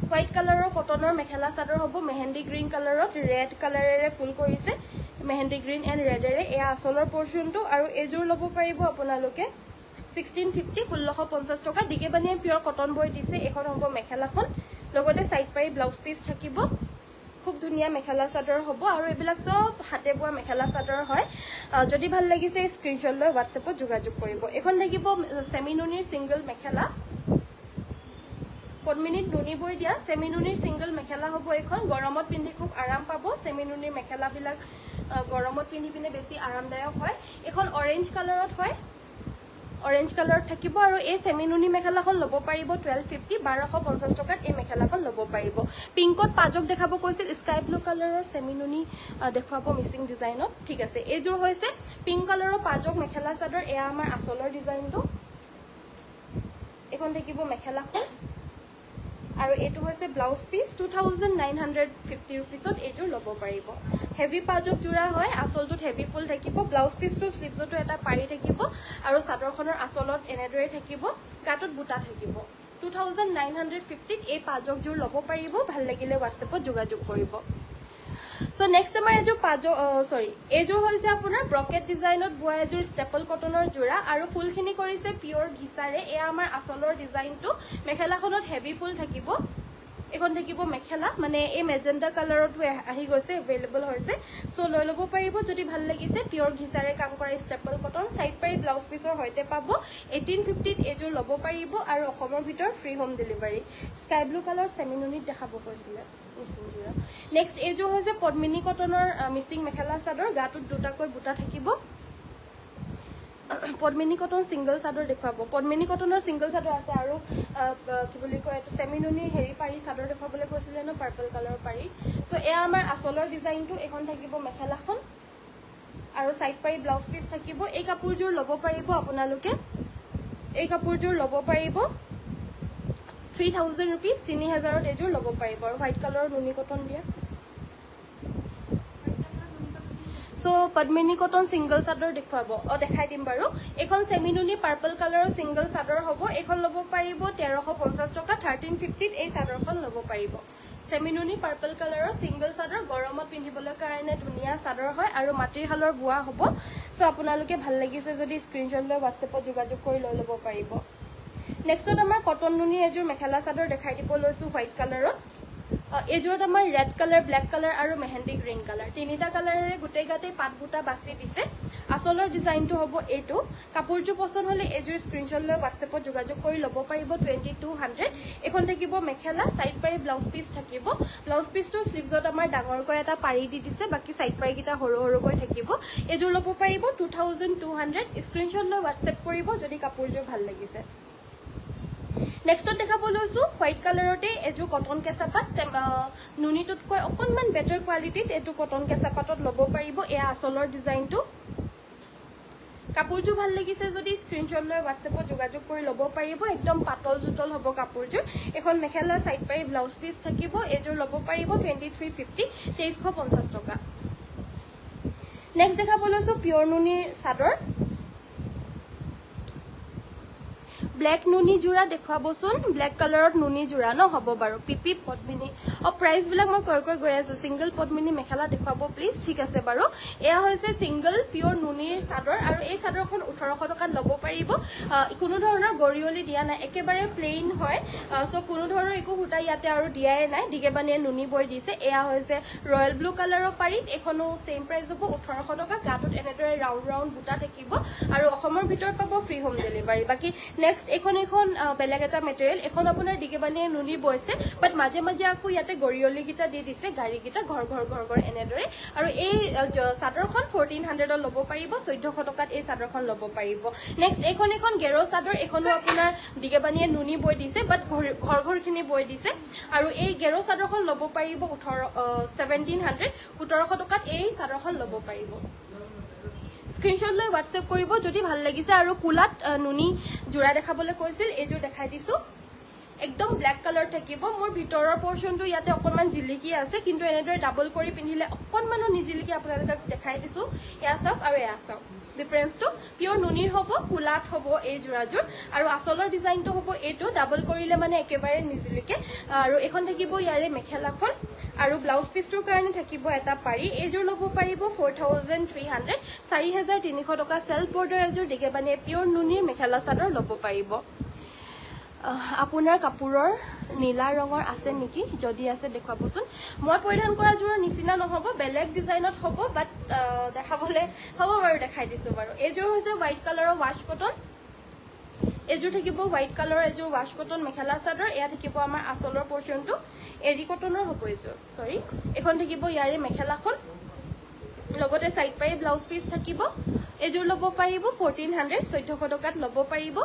হোৱাইট কালাৰৰ কটনৰ মেখেলা চাদৰ হ'ব মেহেন্দি গ্ৰীণ কালাৰত ৰেড কালাৰেৰে ফুল কৰিছে মেহেন্দি গ্ৰীণ এণ্ড ৰেডেৰে এয়া আসলৰ পৰ্যন্ত আৰু এইযোৰ ল'ব পাৰিব আপোনালোকে 1650 1650 টকা দিগেবানিয়া পিওৰ কটন বৈ দিছে এখন হ'ব মেখেলাখন লগতে সাইড পাৰি ব্লাউজ পিস থাকিব খুব ধুনিয়া মেখেলা চাদৰ হ'ব আৰু এইবিলাক সব হাতে বোৱা মেখেলা চাদৰ হয় যদি ভাল লাগিছে স্ক্ৰিনশ্বট লৈ হোৱাটছএপত যোগাযোগ কৰিব এখন থাকিব সেমি নুনিৰ সিঙ্গল মেখেলা পদ্মিনীত নুনি বৈ দিয়া সেমি নুনিৰ সিঙ্গল মেখেলা হ'ব এখন গৰমত পিন্ধি খুব আৰাম পাব সেমি নুনিৰ মেখেলাবিলাক গৰমত পিন্ধি পিনে বেছি আৰামদায়ক হয় এখন অৰেঞ্জ কালাৰত হয় অৰেঞ্জ কালাৰত থাকিব আৰু এই সেমি নুনি মেখেলাখন ল'ব পাৰিব 1250 1250 টকাত এই মেখেলাখন ল'ব পাৰিব পিংকত পাজক দেখাব কৈছিল স্কাই ব্লু কালাৰৰ সেমি নুনি দেখুৱাব মিচিং ডিজাইনত ঠিক আছে এইযোৰ হৈছে পিংক কালাৰৰ পাজক মেখেলা চাদৰ এয়া আমাৰ আসলৰ ডিজাইনটো এখন থাকিব মেখেলাখন আৰু এটো হৈছে ব্লাউজ পিস 2950 रुपीसত এইযোৰ ল'ব পাৰিব হেভি পাজক জোৰা হয় আসলটোত হেভি ফুল থাকিব ব্লাউজ পিসটো স্লিভজটো এটা পাৰি থাকিব আৰু চাদৰখনৰ আসলত এনেদৰে থাকিব গাটোত বুটা থাকিব 2950 এই পাজক জোৰ ল'ব পাৰিব ভাল লাগিলে হোৱাটছএপত যোগাযোগ কৰিব সো নেক্সট আমাৰ এযোৰ এইযোৰ হৈছে আপোনাৰ ব্ৰকেট ডিজাইনত বোৱা এযোৰ ষ্টেপল কটনৰ জোৰা আৰু ফুলখিনি কৰিছে পিওৰ ঘিচাৰে এয়া আমাৰ আসলৰ ডিজাইনটো মেখেলাখনত হেভি ফুল থাকিব এখন থাকিব মেখেলা মানে এই মেজেন্ডা কালাৰটো আহি গৈছে এভেইলেবল হৈছে সো লৈ ল'ব পাৰিব যদি ভাল লাগিছে পিওৰ ঘিচাৰে কাম কৰা ষ্টেপল কটন সাইড পাৰি ব্লাউজ পিসৰ হৈতে পাব 1850 এযোৰ ল'ব পাৰিব আৰু অসমৰ ভিতৰ free home delivery sky blue colour semi নুনিত দেখাব কৈছিল নেক্সট এইযোৰ হৈছে পদ্মিনী কটনৰ মিচিং মেখেলা চাদৰ গাটোত দুটাকৈ বুটা থাকিব পদ্মিনী কটন সিঙ্গল চাদৰ দেখুৱাব পদ্মিনী কটনৰ সিঙ্গল চাদৰ আছে আৰু কি বুলি কয় এটো সেমি নুনি হেৰি পাৰি চাদৰ দেখুৱাবলৈ কৈছিল ন পাৰ্পল কালাৰ পাৰি সো এয়া আমাৰ আসলৰ ডিজাইনটো এখন থাকিব মেখেলাখন আৰু সাইড পাৰি ব্লাউজ পিস থাকিব এই কাপোৰযোৰ ল'ব পাৰিব আপোনালোকে এই কাপোৰযোৰ ল'ব পাৰিব 3000 रुपीस 3000ত এযোৰ ল'ব পাৰিব আৰু হোৱাইট কালাৰৰ নুনি কটন দিয়া সো পদ্মিনী কটন সিঙ্গল চাদৰ দেখুৱাব দেখাই দিম বাৰু এখন সেমি নুনি পাৰ্পল কালাৰৰ সিঙ্গল চাদৰ হ'ব এখন ল'ব পাৰিব 1350 টকা 1350ত এই চাদৰখন ল'ব পাৰিব সেমি নুনি পাৰ্পল কালাৰৰ সিঙ্গল চাদৰ গৰমত পিন্ধিবলৈ কাৰণে ধুনিয়া চাদৰ হয় আৰু মাটিৰ হালৰ বোৱা হ'ব সো আপোনালোকে ভাল লাগিছে যদি স্ক্ৰিনশ্বট লৈ হোৱাটছএপত যোগাযোগ কৰি লৈ ল'ব পাৰিব নেক্সটত আমাৰ কটন নুনি এযোৰ মেখেলা চাদৰ দেখাই দিব লৈছো হোৱাইট কালাৰত এযোৰত আমাৰ ৰেড কালাৰ, ব্লেক কালাৰ আৰু মেহেন্দি গ্ৰীণ কালাৰ তিনিটা কালাৰেৰে গোটেই গাতে পাত বুটা বাছি দিছে। আচলৰ ডিজাইনটো হ'ব এইটো। কাপোৰযোৰ পছন্দ হ'লে এযোৰ স্ক্ৰীনশ্বট লৈ হোৱাটছএপত যোগাযোগ কৰি ল'ব পাৰিব 2200। এখন থাকিব মেখেলা, সাইড পাৰি ব্লাউজ পিস থাকিব। ব্লাউজ পিসটো স্লিভছত আমাৰ ডাঙৰকৈ এটা পাৰি দি দিছে, বাকি সাইড পাৰিকেইটা সৰু সৰুকৈ থাকিব। এযোৰ ল'ব পাৰিব 2200। স্ক্ৰীনশ্বট লৈ হোৱাটছএপ কৰিব যদি কাপোৰযোৰ ভাল লাগিছে। নেক্সটত দেখাব লৈছো হোৱাইট কালাৰতে এযোৰ কটন কেঁচা পাত, নুনিটোতকৈ অকণমান বেটাৰ কোৱালিটিত এইটো কটন কেঁচা পাতত ল'ব পাৰিব। এয়া আচলৰ ডিজাইনটো। কাপোৰযোৰ ভাল লাগিছে যদি স্ক্ৰীনশ্বট লৈ হোৱাটছএপত যোগাযোগ কৰি ল'ব পাৰিব। একদম পাতল জুতল হ'ব কাপোৰযোৰ। এখন মেখেলা, সাইড পাৰি ব্লাউজ পিস থাকিব। এযোৰ ল'ব পাৰিব 2350, 2350 টকা। নেক্সট দেখাব লৈছো পিয়ৰ নুনিৰ চাদৰ। ব্লেক নুনি জোৰা দেখুৱাবচোন। ব্লেক কালাৰত নুনি জোৰা ন হ'ব বাৰু। পিপি পদ্মিনী প্ৰাইচ বিলাক মই কৈ গৈ আছো। সিংগল পদ্মিনী মেখেলা দেখুৱাব প্লিজ। ঠিক আছে বাৰু। এয়া হৈছে সিংগল পিয়ৰ নুনিৰ চাদৰ আৰু এই চাদৰখন 1800 টকাত ল'ব পাৰিব। কোনো ধৰণৰ গৰিয়লি দিয়া নাই, একেবাৰে প্লেইন হয়। সো কোনো ধৰণৰ একো সূতা ইয়াতে আৰু দিয়াই নাই, দিগেবানিয়ে নুনি বৈ দিছে। এয়া হৈছে ৰয়েল ব্লু কালাৰৰ পাৰিত। এখনো সেম প্ৰাইচ হ'ব 1800 টকা। গাটোত এনেদৰে ৰাউণ্ড ৰাউণ্ড বুটা থাকিব আৰু অসমৰ ভিতৰত পাব ফ্ৰী হোম ডেলিভাৰী। বাকি নেক্সট এখন বেলেগ এটা মেটেৰিয়েল। এখন আপোনাৰ দিগেবানিয়ে নুনি বৈছে, বাট মাজে মাজে আকৌ ইয়াতে গৰিয়লিকেইটা দি দিছে, গাড়ীকেইটা ঘৰ ঘৰ ঘৰ ঘৰ এনেদৰে। আৰু এই চাদৰখন 1400 ল'ব পাৰিব। 1400 টকাত এই চাদৰখন ল'ব পাৰিব। নেক্সট এখন গেৰ চাদৰ। এখনো আপোনাৰ দিগেবানিয়ে নুনি বৈ দিছে, বাট ঘৰ ঘৰখিনি বৈ দিছে। আৰু এই গেৰ চাদৰখন ল'ব পাৰিব 1700, 1700 টকাত এই চাদৰখন ল'ব পাৰিব। স্ক্ৰীনশ্বট লৈ হোৱাটছএপ কৰিব যদি ভাল লাগিছে। আৰু কোলাত নুনি জোৰা দেখাবলৈ কৈছিল, এইযোৰ দেখাই দিছো। একদম ব্লেক কালাৰ থাকিব। মোৰ ভিতৰৰ পৰ্চনটো ইয়াতে অকণমান জিলিকি আছে, কিন্তু এনেদৰে ডাবল কৰি পিন্ধিলে অকণমানো নিজিলিকি আপোনালোকক দেখাই দিছো। এয়া চাওক আৰু এয়া চাওক ডিফাৰেন্সটো। পিয়ৰ নুনিৰ হ'ব, কোলাত হ'ব এই জোৰাযোৰ। আৰু আচলৰ ডিজাইনটো হ'ব এইটো। ডাবল কৰিলে মানে একেবাৰে নিজিলিকে। আৰু এখন থাকিব ইয়াৰে মেখেলাখন আৰু ব্লাউজ পিছটোৰ কাৰণে থাকিব এটা পাৰি। এইযোৰ ল'ব পাৰিব 4300, 4300 টকা। সেল্ফ বৰ্ডাৰ এযোৰ দিগেবানিয়ে পিয়ৰ নুনিৰ মেখেলা চাদৰ ল'ব পাৰিব। আপোনাৰ কাপোৰৰ নীলা ৰঙৰ আছে নেকি? যদি আছে দেখুৱাবচোন। মই পৰিধান কৰা যোৰৰ নিচিনা নহ'ব, বেলেগ ডিজাইনত হ'ব, বাট দেখাবলৈ হ'ব বাৰু, দেখাই দিছো বাৰু। এইযোৰ হৈছে হোৱাইট কালাৰৰ ৱাছ কটন। এযোৰ থাকিব হোৱাইট কালাৰৰ এযোৰ ৱাছ কটন মেখেলা চাদৰ। এয়া থাকিব আমাৰ আচলৰ পৰ্চনটো। এৰি কটনৰ হ'ব এইযোৰ, চৰি। এখন থাকিব ইয়াৰে মেখেলাখন, লগতে সাইড পাৰি ব্লাউজ পিস থাকিব। এযোৰ ল'ব পাৰিব 1400, 1400 টকাত ল'ব পাৰিব।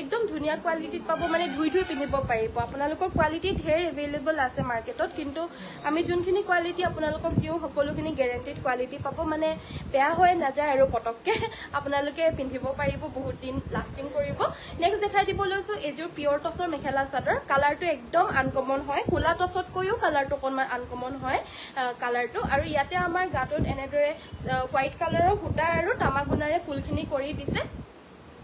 একদম ধুনীয়া কোৱালিটিত পাব, মানে ধুই ধুই পিন্ধিব পাৰিব। আপোনালোকৰ কোৱালিটি ঢেৰ এভেইলেবল আছে মাৰ্কেটত, কিন্তু আমি যোনখিনি কোৱালিটি আপোনালোকক দিওঁ সকলোখিনি গেৰেণ্টিড কোৱালিটি পাব। মানে বেয়া হৈ নাযায় আৰু পটককে আপোনালোকে পিন্ধিব পাৰিব, বহুত দিন লাষ্টিং কৰিব। নেক্সট দেখাই দিব লৈছো এযোৰ পিয়ৰ টছৰ মেখেলা চাদৰ। কালাৰটো একদম আনকমন হয়, কোলা টছতকৈও কালাৰটো অকণমান আনকমন হয় কালাৰটো। আৰু ইয়াতে আমাৰ গাটোত এনেদৰে হোৱাইট কালাৰৰ সূতা আৰু তামাগুণাৰে ফুলখিনি কৰি দিছে।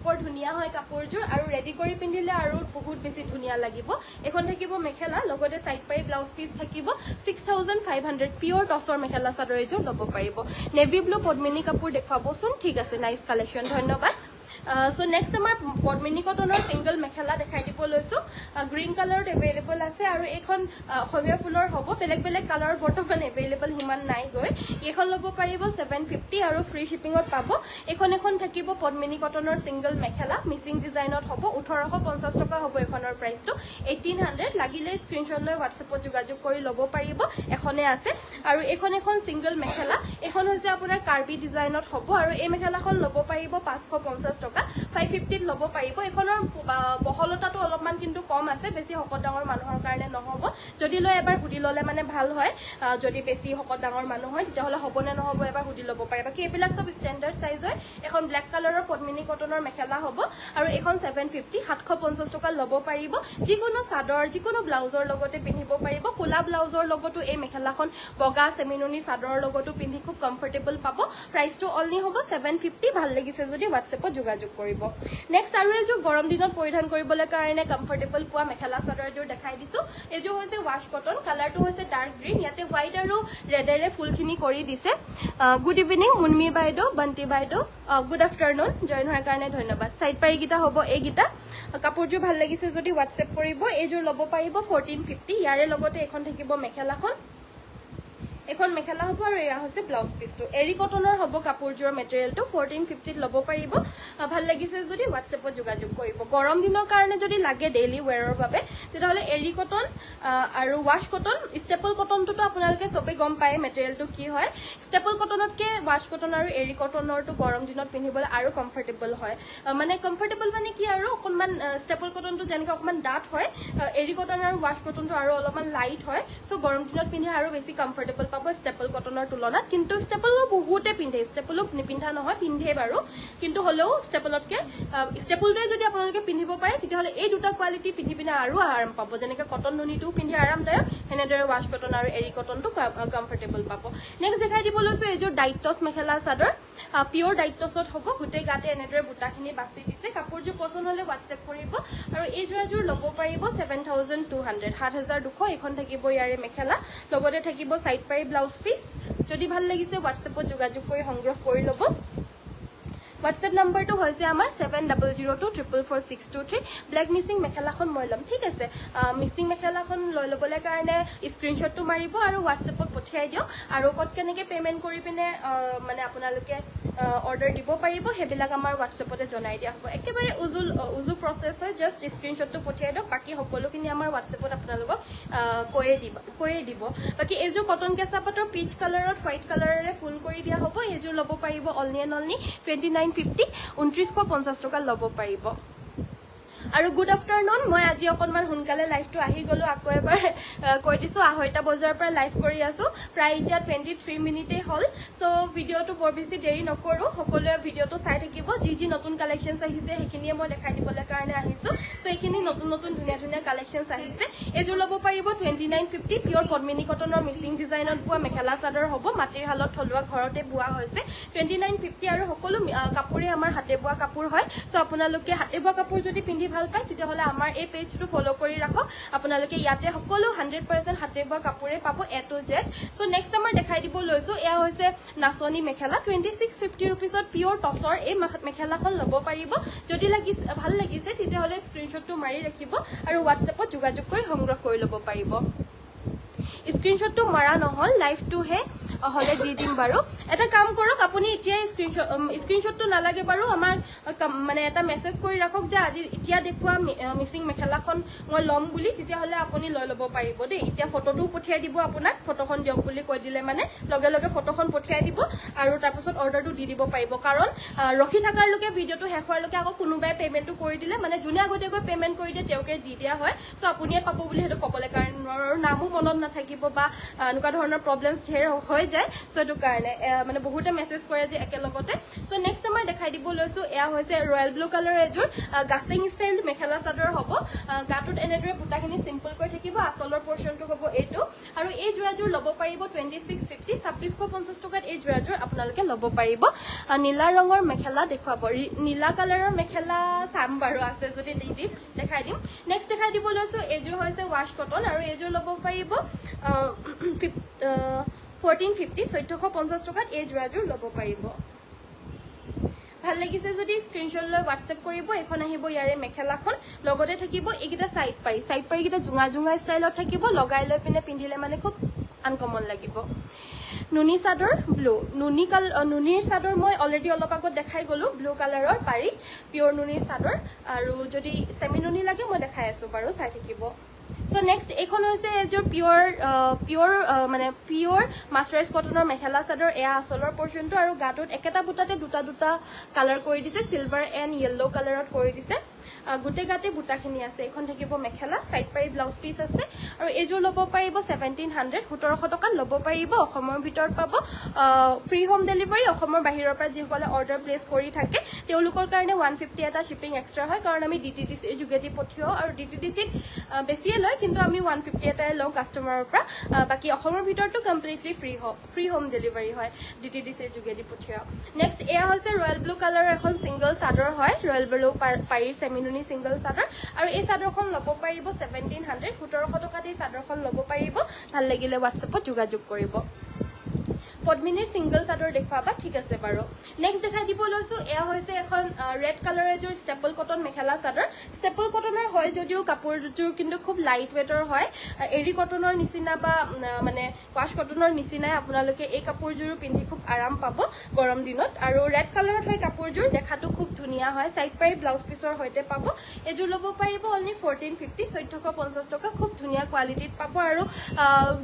বৰ ধুনীয়া হয় কাপোৰযোৰ, আৰু ৰেডি কৰি পিন্ধিলে আৰু বহুত বেছি ধুনীয়া লাগিব। এখন থাকিব মেখেলা, লগতে সাইড পাৰি ব্লাউজ পিস থাকিব। 6500 পিয়ৰ টছৰ মেখেলা চাদৰ এযোৰ ল'ব পাৰিব। নেভি ব্লু পদ্মিনী কাপোৰ দেখুৱাবচোন। ঠিক আছে, নাইচ কালেকশ্যন, ধন্যবাদ। সো নেক্সট আমাৰ পদ্মিনী কটনৰ সিংগল মেখেলা দেখাই দিব লৈছো। গ্ৰীণ কালাৰত এভেইলেবল আছে, আৰু এইখন অসমীয়া ফুলৰ হ'ব। বেলেগ বেলেগ কালাৰ বৰ্তমান এভেইলেবল সিমান নাই গৈ। এইখন ল'ব পাৰিব 750 আৰু ফ্ৰী শ্বিপিঙত পাব। এখন থাকিব পদ্মিনী কটনৰ সিংগল মেখেলা, মিচিং ডিজাইনত হ'ব। 1850 টকা হ'ব এইখনৰ প্ৰাইচটো। 1800 লাগিলে স্ক্ৰীনশ্বট লৈ হোৱাটছএপত যোগাযোগ কৰি ল'ব পাৰিব। এখনে আছে। আৰু এখন সিংগল মেখেলা, এখন হৈছে আপোনাৰ কাৰ্বি ডিজাইনত হ'ব। আৰু এই মেখেলাখন ল'ব পাৰিব 550 টকা। 550 ল'ব পাৰিব। এইখনৰ বহলতাটো অলপমান কিন্তু কম আছে, বেছি শকত ডাঙৰ মানুহৰ কাৰণে নহ'ব। যদি লৈ এবাৰ সুধি ল'লে মানে ভাল হয়। যদি বেছি শকত ডাঙৰ মানুহ হয় তেতিয়াহ'লে হ'ব নে নহ'ব এবাৰ সুধি ল'ব পাৰে। বাকী এইবিলাক চব ষ্টেণ্ডাৰ্ড চাইজ হয়। এখন ব্লেক কালাৰৰ পদ্মিনী কটনৰ মেখেলা হ'ব, আৰু এখন 750, 750 টকা ল'ব পাৰিব। যিকোনো চাদৰ, যিকোনো ব্লাউজৰ লগতে পিন্ধিব পাৰিব। কোলা ব্লাউজৰ লগতো এই মেখেলাখন বগা চেমিনুনি চাদৰৰ লগতো পিন্ধি খুব কমফৰ্টেবল পাব। প্ৰাইচটো অনলি হ'ব 750। ভাল লাগিছে যদি হোৱাটছএপত যোগাযোগ যোগাযোগ কৰিব নেক্সট আৰু এযোৰ গৰম দিনত পৰিধান কৰিবলৈ কাৰণে কমফৰ্টেবল পোৱা মেখেলা চাদৰ এযোৰ দেখাই দিছো এযোৰ হৈছে ৱাশ কটন কালাৰটো হৈছে ডাৰ্ক গ্ৰীণ ইয়াতে হোৱাইট আৰু ৰেডেৰে ফুলখিনি কৰি দিছে গুড ইভিনিং মুনমি বাইদেউ বন্তি বাইদেউ গুড আফটাৰনুন জইন হোৱাৰ কাৰণে ধন্যবাদ সাইড পাৰিগিটা হ'ব এইগিটা কাপোৰযোৰ ভাল লাগিছে যদি হোৱাটছএপ কৰিব এইযোৰ ল'ব পাৰিব 1450 ইয়াৰে লগতে এখন থাকিব মেখেলাখন এখন মেখেলা হ'ব আৰু এয়া হৈছে ব্লাউজ পিসটো এৰি কটনৰ হ'ব কাপোৰযোৰ মেটেৰিয়েলটো 1450 ল'ব পাৰিব ভাল লাগিছে যদি হোৱাটছএপত যোগাযোগ কৰিব গৰম দিনৰ কাৰণে যদি লাগে ডেইলি ওয়্যাৰৰ বাবে তেতিয়াহলে এৰি কটন আৰু ৱাশ কটন ষ্টেপল কটনটো আপোনালোকে সবে গম পায় মেটেৰিয়েলটো কি হয় ষ্টেপল কটনতকে ৱাশ কটন আৰু এৰি কটনৰটো গৰম দিনত পিন্ধিবলৈ আৰু কমফৰ্টেবল হয় মানে কমফৰ্টেবল মানে কি আৰু অকমান ষ্টেপল কটনটো যেনেকৈ অকমান ডাঠ হয় এৰি কটন আৰু ৱাশ কটনটো আৰু অলপমান লাইট হয় সো গৰম দিনত পিন্ধি আৰু বেছি কমফৰ্টেবল স্টেপল কটনৰ তুলনাত কিন্তু স্টেপলও বহুতে পিন্ধে স্টেপলও নিপিন্ধা নহয় পিন্ধে বাৰু কিন্তু হলেও স্টেপলতকে স্টেপলটোৱে যদি আপোনালোকে পিন্ধিব পাৰে তেতিয়াহলে এই দুটা কোৱালিটি পিন্ধি পিনে আৰু আৰাম পাব যেনেকৈ কটন নুনিটো পিন্ধি আৰামদায়ক হেনেদৰে ৱাশ কটন আৰু এৰি কটনটো কমফৰ্টেবল পাব নেক্সট দেখাই দিব লৈছো এইযোৰ ডাইটছ মেখেলা চাদৰ পিওৰ ডাইটছত হ'ব গোটেই গাতে এনেদৰে বুটাখিনি বাছি দিছে কাপোৰযোৰ পছন্দ হলে হোৱাটছএপ কৰিব আৰু এই যোৰাযোৰ ল'ব পাৰিব 7200 7200 এখন থাকিব ইয়াৰে মেখেলা লগতে থাকিব সাইড পাৰি ব্লাউজ পিস যদি ভাল লাগিছে হোৱাটছএপত যোগাযোগ কৰি সংগ্ৰহ কৰি ল'ব হোৱাটছএপ নম্বৰটো হৈছে আমাৰ 7002444623 ব্লেক মিচিং মেখেলাখন মই ল'ম ঠিক আছে মিচিং মেখেলাখন লৈ ল'বলৈ কাৰণে স্ক্ৰীনশ্বটটো মাৰিব আৰু হোৱাটছএপত পঠিয়াই দিয়ক আৰু কত কেনেকৈ পেমেন্ট কৰি পিনে মানে আপোনালোকে অৰ্ডাৰ দিব পাৰিব হেবিলাক আমাৰ হোৱাটছএপতে জনাই দিয়া হ'ব একেবাৰে উজু প্ৰসেস হয় জাস্ট স্ক্ৰীনশ্বটটো পঠিয়াই দিয়ক বাকি সকলোখিনি আমাৰ হোৱাটছএপত আপোনালোকক কৈয়ে দিব বাকি এইযোৰ কটন কেঁচা পাটৰ পিচ কালাৰত হোৱাইট কালাৰেৰে ফুল কৰি দিয়া হ'ব এইযোৰ ল'ব পাৰিব অনলি 2950 2950 টকা ল'ব পাৰিব আৰু গুড আফটাৰনুন মই আজি অকনমান হুনকালে লাইভটো আহি গলো আকৌ এবাৰ কৈ দিছো 2:30 বজাৰ পৰা লাইভ কৰি আছো প্ৰায় এতিয়া 23 মিনিটে হল সো ভিডিওটো বৰ বেছি দেৰি নকৰো সকলোৱে ভিডিওটো চাই থাকিব যি নতুন কালেকশনছ আহিছে হেখিনিয়ে মই দেখাই দিবলৈ কাৰণে আহিছো সো এইখিনি নতুন ধুনীয়া কালেকশনছ আহিছে এযোৰ ল'ব পাৰিব 2950 পিওৰ পদ্মিনী কটনৰ মিচিং ডিজাইনত পোৱা মেখেলা চাদৰ হ'ব মাটিৰ হালত থলুৱা ঘৰতে বোৱা হৈছে 2950 আৰু সকলো কাপোৰে আমাৰ হাতে বোৱা কাপোৰ হয় সো আপোনালোকে হাতে বোৱা কাপোৰ যদি পিন্ধি ভাল পায় তেতিয়াহলে আমাৰ এই পেজটো ফলো কৰি ৰাখক আপোনালোকে ইয়াতে সকলো 100% হাতে বোৱা কাপোৰে পাব এ টু জেড সো নেক্সট আমাৰ দেখাই দিব লৈছো এয়া হৈছে নাচনি মেখেলা 2650 रुपीसত পিওৰ টছৰ এই মেখেলাখন ল'ব পাৰিব যদি ভাল লাগিছে তেতিয়াহলে স্ক্ৰীনশ্বটটো মাৰি ৰাখিব আৰু হোৱাটছএপত যোগাযোগ কৰি সংগ্ৰহ কৰি ল'ব পাৰিব স্ক্ৰীনশ্বটটো মাৰা নহল লাইভটো হে হলে দি দিম বাৰু এটা কাম কৰক আপুনি এতিয়া স্ক্ৰীনশ্বটটো নালাগে বাৰু আমাৰ মানে এটা মেছেজ কৰি ৰাখক যে আজি এতিয়া দেখুৱা মিচিং মেখেলাখন মই লম বুলি তেতিয়াহলে আপুনি লৈ ল'ব পাৰিব দেই এতিয়া ফটোটো পঠিয়াই দিব আপোনাক ফটোখন দিয়ক বুলি কৈ দিলে মানে লগে ফটোখন পঠিয়াই দিব আৰু তাৰপিছত অৰ্ডাৰটো দি দিব পাৰিব কাৰণ ৰখি থকাৰ লগে ভিডিওটো শেষ হোৱাৰ লগে আকৌ কোনোবাই পেমেন্টটো কৰি দিলে মানে যোনে আগতীয়াকৈ পেমেন্ট কৰি দিয়ে তেওঁকে দি দিয়া হয় সো আপুনিয়ে পাব বুলি হেতু কবলৈ কাৰণ নামো মনত নাথাকিব বা এনেকুৱা ধৰণৰ প্ৰবলেমছ ঢেৰ হৈ যায় সো এটো কাৰণে মানে বহুতে মেছেজ কৰে যে একেলগতে সো নেক্সট আমাৰ দেখাই দিব লৈছো এয়া হৈছে ৰয়েল ব্লু কালাৰ এযোৰ গাছিং ষ্টাইল মেখেলা চাদৰ হ'ব গাটোত এনেদৰে বুটাখিনি সিম্পল কৰি থাকিব আসলৰ পোৰশনটো হ'ব এইটো আৰু এই যোৰাযোৰ ল'ব পাৰিব 2650 2650 টকাত এই যোৰাযোৰ আপোনালোকে ল'ব পাৰিব নীলা ৰঙৰ মেখেলা দেখুৱাব নীলা কালাৰৰ মেখেলা সাম বাৰু আছে যদি দেখাই দিম নেক্সট দেখাই দিব লৈছো এইযোৰ হৈছে ৱাশ কটন আৰু এইযোৰ ল'ব পাৰিব 1450 1450 টকাত এই যোৰাযোৰ ল'ব পাৰিব ভাল লাগিছে যদি স্ক্ৰীনশ্বট লৈ হোৱাটছএপ কৰিব এখন আহিব ইয়াৰে মেখেলাখন লগতে থাকিব এইগিটা সাইড পাৰি গিটা জুঙা ষ্টাইলত থাকিব লগাই লৈ পিনে পিন্ধিলে মানে খুব আনকমন লাগিব নুনি চাদৰ ব্লু নুনিৰ চাদৰ মই অলৰেডি অলপ আগত দেখাই গলো ব্লু কালাৰৰ পাৰি পিওৰ নুনিৰ চাদৰ আৰু যদি সেমি নুনি লাগে মই দেখাই আছো বাৰু চাই থাকিব সো নেক্সট এখন হৈছে এযোৰ পিওৰ মানে পিওৰ মাস্টাৰাইজ কটনৰ মেখেলা চাদৰ এয়া আসলৰ পোৰশনটো আৰু গাটোত একেটা বুটাতে দুটা কালাৰ কৰি দিছে সিলভাৰ এণ্ড ইয়েলো কালাৰত কৰি দিছে গুটে গাতে বুটাখিনি আছে এখন থাকিব মেখেলা সাইড পাৰি ব্লাউজ পিস আছে আৰু এজোৰ লব পাৰিব 1700 1700 টকা লব পাৰিব অসমৰ ভিতৰত পাব ফ্ৰী হোম ডেলিভাৰী অসমৰ বাহিৰৰ পৰা যিসকলে অৰ্ডাৰ প্লেস কৰি থাকে তেওঁলোকৰ কাৰণে 150 এটা শিপিং এক্সট্ৰা হয় কাৰণ আমি ডিটিডিসি যোগেদি পঠিয়াও আৰু ডিটিডিসি বেছিয়ে লয় কিন্তু আমি 150 এটাই লওঁ কাস্টমাৰৰ পৰা বাকি অসমৰ ভিতৰটো কমপ্লিটলি ফ্ৰী হোম ডেলিভাৰী হয় ডিটিডিসি যোগেদি পঠিয়াও নেক্সট এয়া হৈছে ৰয়েল ব্লু কালাৰৰ এখন সিঙ্গল চাদৰ হয় ৰয়েল ব্লু পাইৰ সেমিনুনি সিঙ্গল চাদৰ আৰু এই চাদৰখন লব পাৰিব 1700 1700 টকাত এই চাদৰখন লব পাৰিব ভাল লাগিলে WhatsAppত যোগাযোগ কৰিব পদ্মিনীৰ সিঙ্গল চাদৰ দেখুৱাবা ঠিক আছে বাৰু নেক্সট দেখাই দিব লৈছো এয়া হৈছে এখন ৰেড কালাৰৰ এজোৰ staple cotton mekhela chador staple কটনৰ হয় যদিও কাপোৰজোৰ কিন্তু খুব লাইট ওয়েটৰ হয় এৰি কটনৰ নিচিনা বা মানে ওয়াশ কটনৰ নিচিনাই আপোনালোকে এই কাপোৰজোৰ পিন্ধি খুব আৰাম পাব গৰম দিনত আৰু ৰেড কালাৰত হয় কাপোৰজোৰ দেখাটো খুব ধুনীয়া হয় সাইড পাৰি ব্লাউজ পিছৰ হৈতে পাব এজোৰ লব পাৰিব অনলি 1450 1450 টকা খুব ধুনীয়া কোৱালিটিত পাব আৰু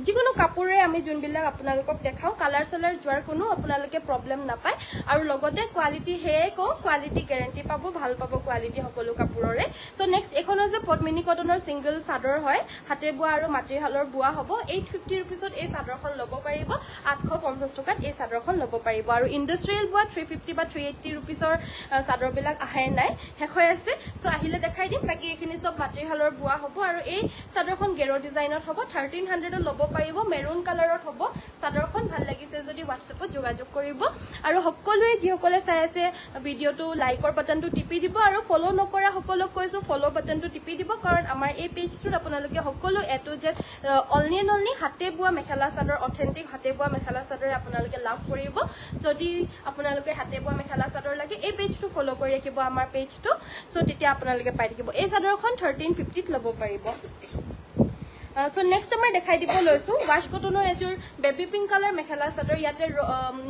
যিকোনো কাপোৰে আমি যোনবিলাক আপোনালোকক দেখাও কালাৰ সেলাৰ যোৱাৰ কোনো আপোনালোকে প্ৰবলেম নাপায় আৰু লগতে কোৱালিটি হে কো কোৱালিটি গ্যাৰান্টি পাব ভাল পাব কোৱালিটি সকলো কাপোৰৰে সো নেক্সট এখন হৈছে পদ্মিনী কটনৰ সিঙ্গল চাদৰ হয় হাতে বোৱা আৰু মাটিৰ হালৰ বোৱা হ'ব 850 रुपीसত এই চাদৰখন লব পাৰিব 850 টকাত এই চাদৰখন লব পাৰিব আৰু ইন্ডাষ্ট্ৰিয়েল বোৱা 350 বা 380 रुपीसৰ চাদৰ বিলাক আহে নাই হেখয় আছে সো আহিলে দেখাই দিম বাকি এখিনি সব মাটিৰ হালৰ বোৱা হ'ব আৰু এই চাদৰখন গেৰো ডিজাইনত হ'ব 1300 লব পাৰিব মেৰুন কালাৰত হ'ব চাদৰখন ভাল লাগিছে যদি WhatsAppত যোগাযোগ কৰিব আৰু সকলোৱে যিসকলে চাই আছে ভিডিওটো লাইকৰ বাটনটো টিপি দিব আৰু ফলো নকৰা সকলক কৈছো ফলো বাটনটো টিপি দিব কাৰণ আমাৰ এই পেজটোত আপোনালোকে সকলো এ টু জেড অনলি হাতে বোৱা মেখেলা চাদৰ অথেন্টিক হাতে বোৱা মেখেলা চাদৰ আপোনালোকে লাভ কৰিব যদি আপোনালোকে হাতে বোৱা মেখেলা চাদৰ লাগে এই পেজটো ফলো কৰি ৰাখিব আমাৰ পেজটো সো তেতিয়া আপোনালোকে পাই থাকিব এই চাদৰখন 1350 ত লব পাৰিব So next আমাৰ দেখাই দিব লৈছো ওয়াশ কটনৰ এজোৰ baby pink colour mekhela chador ইয়াতে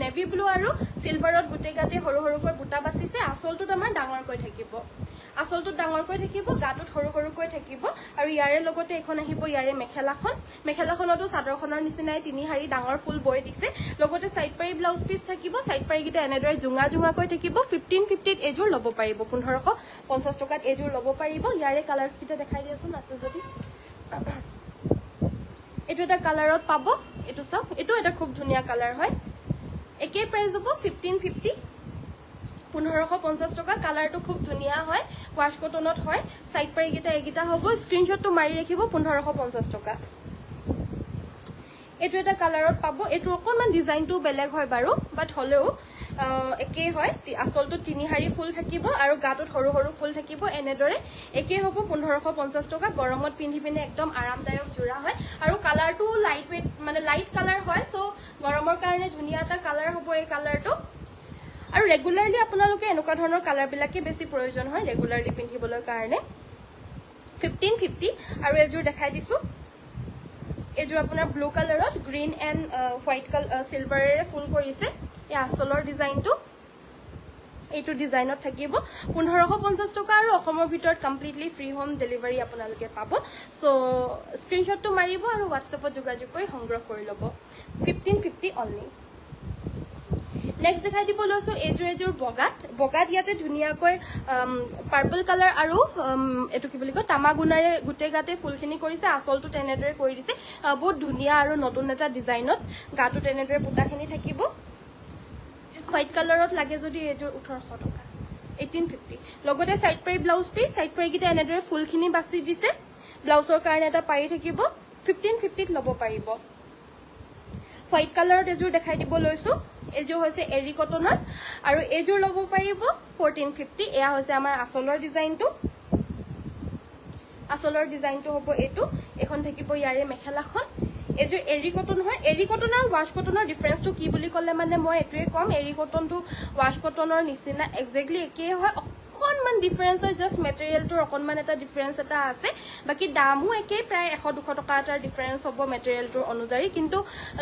নেভি ব্লু আৰু সিলভাৰত গুটে গাতে সৰু সৰুকৈ বুটা বাছিছে আসলটোত আমাৰ ডাঙৰকৈ থাকিব আসলটোত ডাঙৰকৈ থাকিব গাটোত সৰু সৰুকৈ থাকিব আৰু ইয়াৰে লগতে এখন আহিব ইয়াৰে মেখেলাখনতো চাদৰখনৰ নিচিনাই তিনি হাৰি ডাঙৰ ফুল বৈ দিছে লগতে সাইড পাৰি ব্লাউজ পিস থাকিব সাইড পাৰি গিটা এনেদৰে জুঙাকৈ থাকিব 1550 ত এজোৰ লব পাৰিব 1550 টকাত এজোৰ লব পাৰিব ইয়াৰে কালাৰছ কিটা দেখাই দিয়াছোন আছে যদি এটো এটা কালাৰত পাব এটো সব এটো এটা খুব ধুনিয়া কালাৰ হয় একে প্ৰাইস হ'ব 1550 1550 টকা কালাৰটো খুব ধুনিয়া হয় ওয়াশ কটনত হয় সাইড পাৰি গিটা হ'ব স্ক্ৰিনশটটো মাৰি ৰাখিব 1550 টকা এটো এটা কালাৰত পাব এটো অকমান ডিজাইনটো বেলেগ হয় বাৰু বাট হলেও একে হয় আসলটো তিনি হাৰি ফুল থাকিব আৰু গাটোত সৰু সৰু ফুল থাকিব এনেদৰে একে হ'ব 1550 টকা গৰমত পিন্ধি পিনে একদম আৰামদায়ক জোৰা হয় আৰু কালাৰটো লাইট ওয়েট মানে লাইট কালাৰ হয় সো গৰমৰ কাৰণে ধুনিয়া এটা কালাৰ হ'ব এই কালাৰটো আৰু ৰেগুলাৰলি আপোনালোকে এনেকুৱা ধৰণৰ কালাৰ বিলাকে বেছি প্ৰয়োজন হয় ৰেগুলাৰলি পিন্ধিবলৈ কাৰণে 1550 আৰু এজোৰ দেখাই দিছো এজোৰ আপোনাৰ ব্লু কালাৰত গ্ৰীন এণ্ড হোৱাইট কালাৰ সিলভাৰেৰে ফুল কৰিছে এই আসলৰ ডিজাইনটো এইটো ডিজাইনত থাকিব 1550 টকা আৰু অসমৰ ভিতৰত কমপ্লিটলি ফ্ৰী হোম ডেলিভাৰী আপোনালোকে পাব সো স্ক্ৰিনশটটো মাৰিব আৰু WhatsAppত যোগাযোগ কৰি সংগ্ৰহ কৰি ল'ব 1550 অনলি নেক্সট দেখাই দিব লৈছো এজোৰ বগাত ইয়াতে ধুনিয়াকৈ পাৰ্পল কালাৰ আৰু এটো কি বুলি কয় তামাগুনাৰে গুটে গাতে ফুলখিনি কৰিছে আসলটো তেনেদৰে কৰি দিছে বহুত ধুনিয়া আৰু নতুন এটা ডিজাইনত গাটো তেনেদৰে পুটাখিনি থাকিব হোৱাইট কালাৰত লাগে যদি এজোৰ 1800 টকা 1850 লগতে সাইড পাৰি ব্লাউজ পিস সাইড পাৰি গিটা এনেদৰে ফুলখিনি বাছি দিছে ব্লাউজৰ কাৰণে এটা পাৰি থাকিব 1550 ত লব পাৰিব হোৱাইট কালাৰত এজোৰ দেখাই দিব লৈছো এজোৰ হৈছে এৰি কটনৰ আৰু এজোৰ লব পাৰিব 1450 এয়া হৈছে আমাৰ আসলৰ ডিজাইনটো হ'ব এটো এখন থাকিব ইয়াৰে মেখেলাখন এজোৰ এৰি কটন হয় এৰি কটন আৰু ওয়াশ কটনৰ ডিফাৰেন্সটো কি বুলি ক'লে মানে মই এটোৱে কম এৰি কটনটো ওয়াশ কটনৰ নিচিনা এক্স্যাক্টলি একে হয় অকনমান ডিফাৰেন্স হয় জাস্ট মেটেৰিয়েলটোৰ অকনমান এটা ডিফাৰেন্স এটা আছে বাকি দামও একে প্ৰায় 100-200 টকা এটা ডিফাৰেন্স হ'ব মেটেৰিয়েলটোৰ অনুযায়ী কিন্তু